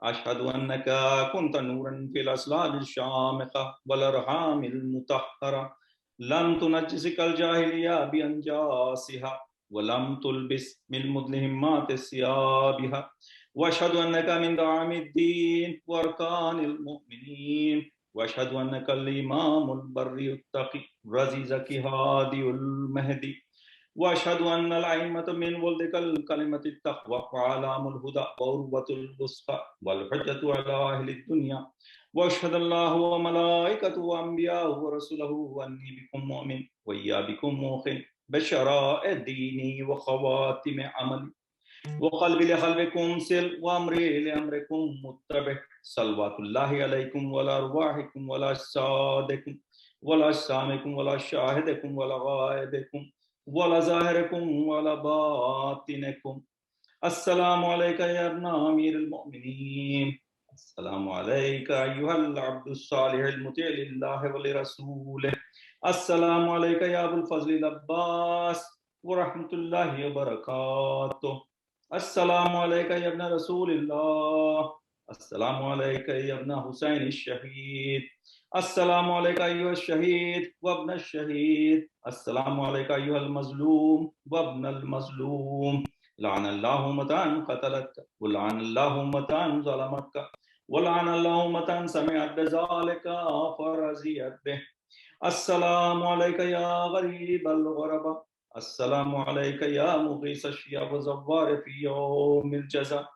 أشهد أنك كنت نورا في الأصلاب الشامخة والأرحام المطهرة لم تنجسك الجاهلية بأنجاسها ولم تلبس من مدلهمات ثيابها وأشهد أنك من دعام الدين وأركان المؤمنين وأشهد أنك الإمام البري التقي رزيزك هادي المهدي وأشهد أن الأئمة من ولدك الكلمة التقوى وعلام الهدى وعروة الوثقى والحجة على أهل الدنيا وأشهد الله وملائكته وأنبياءه ورسله وأني بكم مؤمن وإيا بكم موقن بشرائع ديني وخواتم عملي وقلبي لقلبكم سل وأمري لأمركم متبع صلوات الله عليكم ولا أرواحكم ولا أجسادكم ولا أجسامكم ولا شاهدكم ولا غائبكم ولا ظاهركم ولا باطنكم السلام عليك يا ابن أمير المؤمنين السلام عليك أيها العبد الصالح المطيع لله ولرسوله السلام عليك يا أبو الفضل العباس ورحمة الله وبركاته السلام عليك يا ابن رسول الله السلام عليك يا ابن حسين الشهيد السلام عليك أيها الشهيد وابن الشهيد السلام عليك أيها المظلوم وابن المظلوم لعن الله متى قتلك ولعن الله متى ظلمك ولعن الله متى سمعت بذلك فرزيت به السلام عليك يا غريب الغرباء السلام عليك يا مغيث الشياب وزوار في يوم الجزاء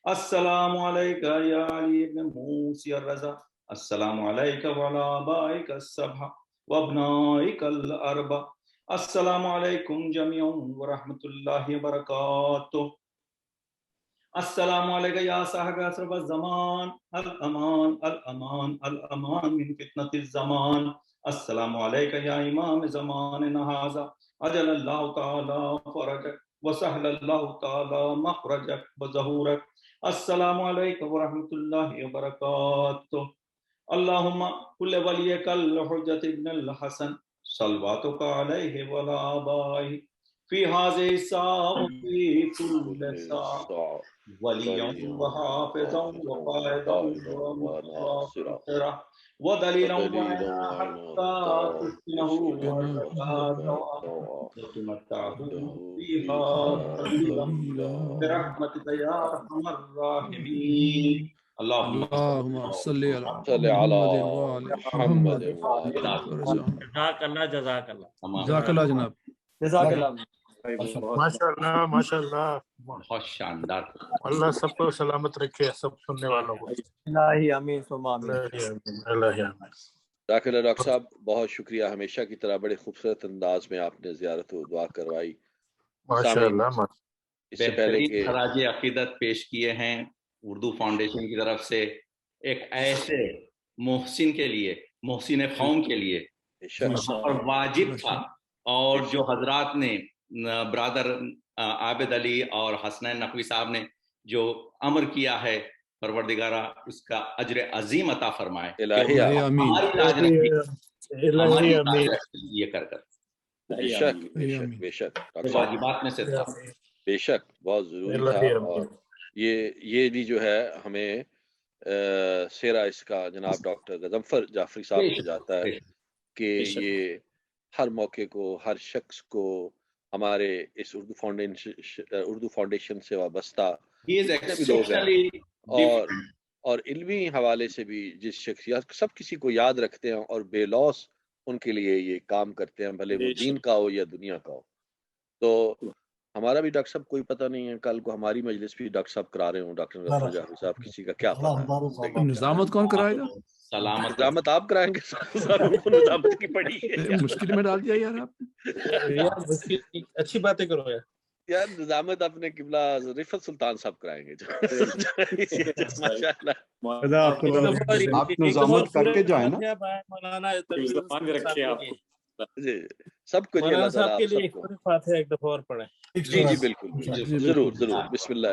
السلام عليك يا علي بن موسى الرضا السلام عليك وعلى آبائك السبع وابنائك الأربع السلام عليكم جميعا ورحمة الله وبركاته السلام عليك يا صاحب أسرف الزمان الأمان الأمان الأمان من فتنة الزمان السلام عليك يا إمام زماننا هذا أجل الله تعالى فرجك وسهل الله تعالى مخرجك وظهورك السلام عليكم ورحمة الله وبركاته اللهم كل وليك الحجة ابن الحسن صلواتك عليه وعلى آبائه في هذه الساعة وفي كل ساعة وليا وحافظا وقائدا وناصرا ودليلا وعينا حتى تسكنه وتمتعه فيها طويلا برحمتك يا أرحم الراحمين اللهم صل على محمد جزاک اللہ جزاک اللہ جزاک اللہ جناب جزاک اللہ ماشاءاللہ ماشاءاللہ بہت شاندار اللہ سب کو سلامت رکھے سب سننے والوں کو الہی آمین ثم آمین اللہ آمین ڈاکٹر صاحب بہت شکریہ ہمیشہ کی طرح بڑے خوبصورت انداز میں آپ نے زیارت و دعا کروائی ماشاءاللہ اس سے پہلے کہ خراج عقیدت پیش کیے ہیں اردو فاؤنڈیشن کی طرف سے ایک ایسے محسن کے لیے محسن قوم کے لیے اور واجب تھا اور جو حضرات نے برادر عابد علی اور حسنین نقوی صاحب نے جو امر کیا ہے پروردگارہ اس کا اجر عظیم عطا فرمائے یہ کر بے شک واجبات میں سے تھا بے شک بہت ضروری تھا اور یہ بھی جو ہے ہمیں سیرا اس کا جناب ڈاکٹر غضنفر جعفری صاحب کو جاتا ہے کہ یہ ہر موقع کو ہر شخص کو ہمارے اس اردو فاؤنڈیشن سے وابستہ لوگ ہیں اور علمی حوالے سے بھی جس شخصیات سب کسی کو یاد رکھتے ہیں اور بے لوث ان کے لیے یہ کام کرتے ہیں بھلے وہ دین کا ہو یا دنیا کا ہو. تو ہمارا بھی ڈاکٹر صاحب کوئی پتہ نہیں ہے کل کو ہماری مجلس بھی ڈاکٹر صاحب کرا رہے ہوں ڈاکٹر غفار جعفری صاحب کسی کا کیا پتہ ہے. نظامت کون کرائے گا؟ نظامت آپ کرائیں گے. نظامت کی پڑی ہے مشکل میں ڈال دیا یار آپ. اچھی باتیں کرو یار نظامت اپنے قبلہ رفت سلطان صاحب کرائیں گے. آپ نظامت کر کے جائیں نا. جی سب کچھ اللہ تعالیٰ کے لیے فاتحہ ایک دفعہ اور پڑھیں. جی جی بالکل ضرور ضرور. بسم اللہ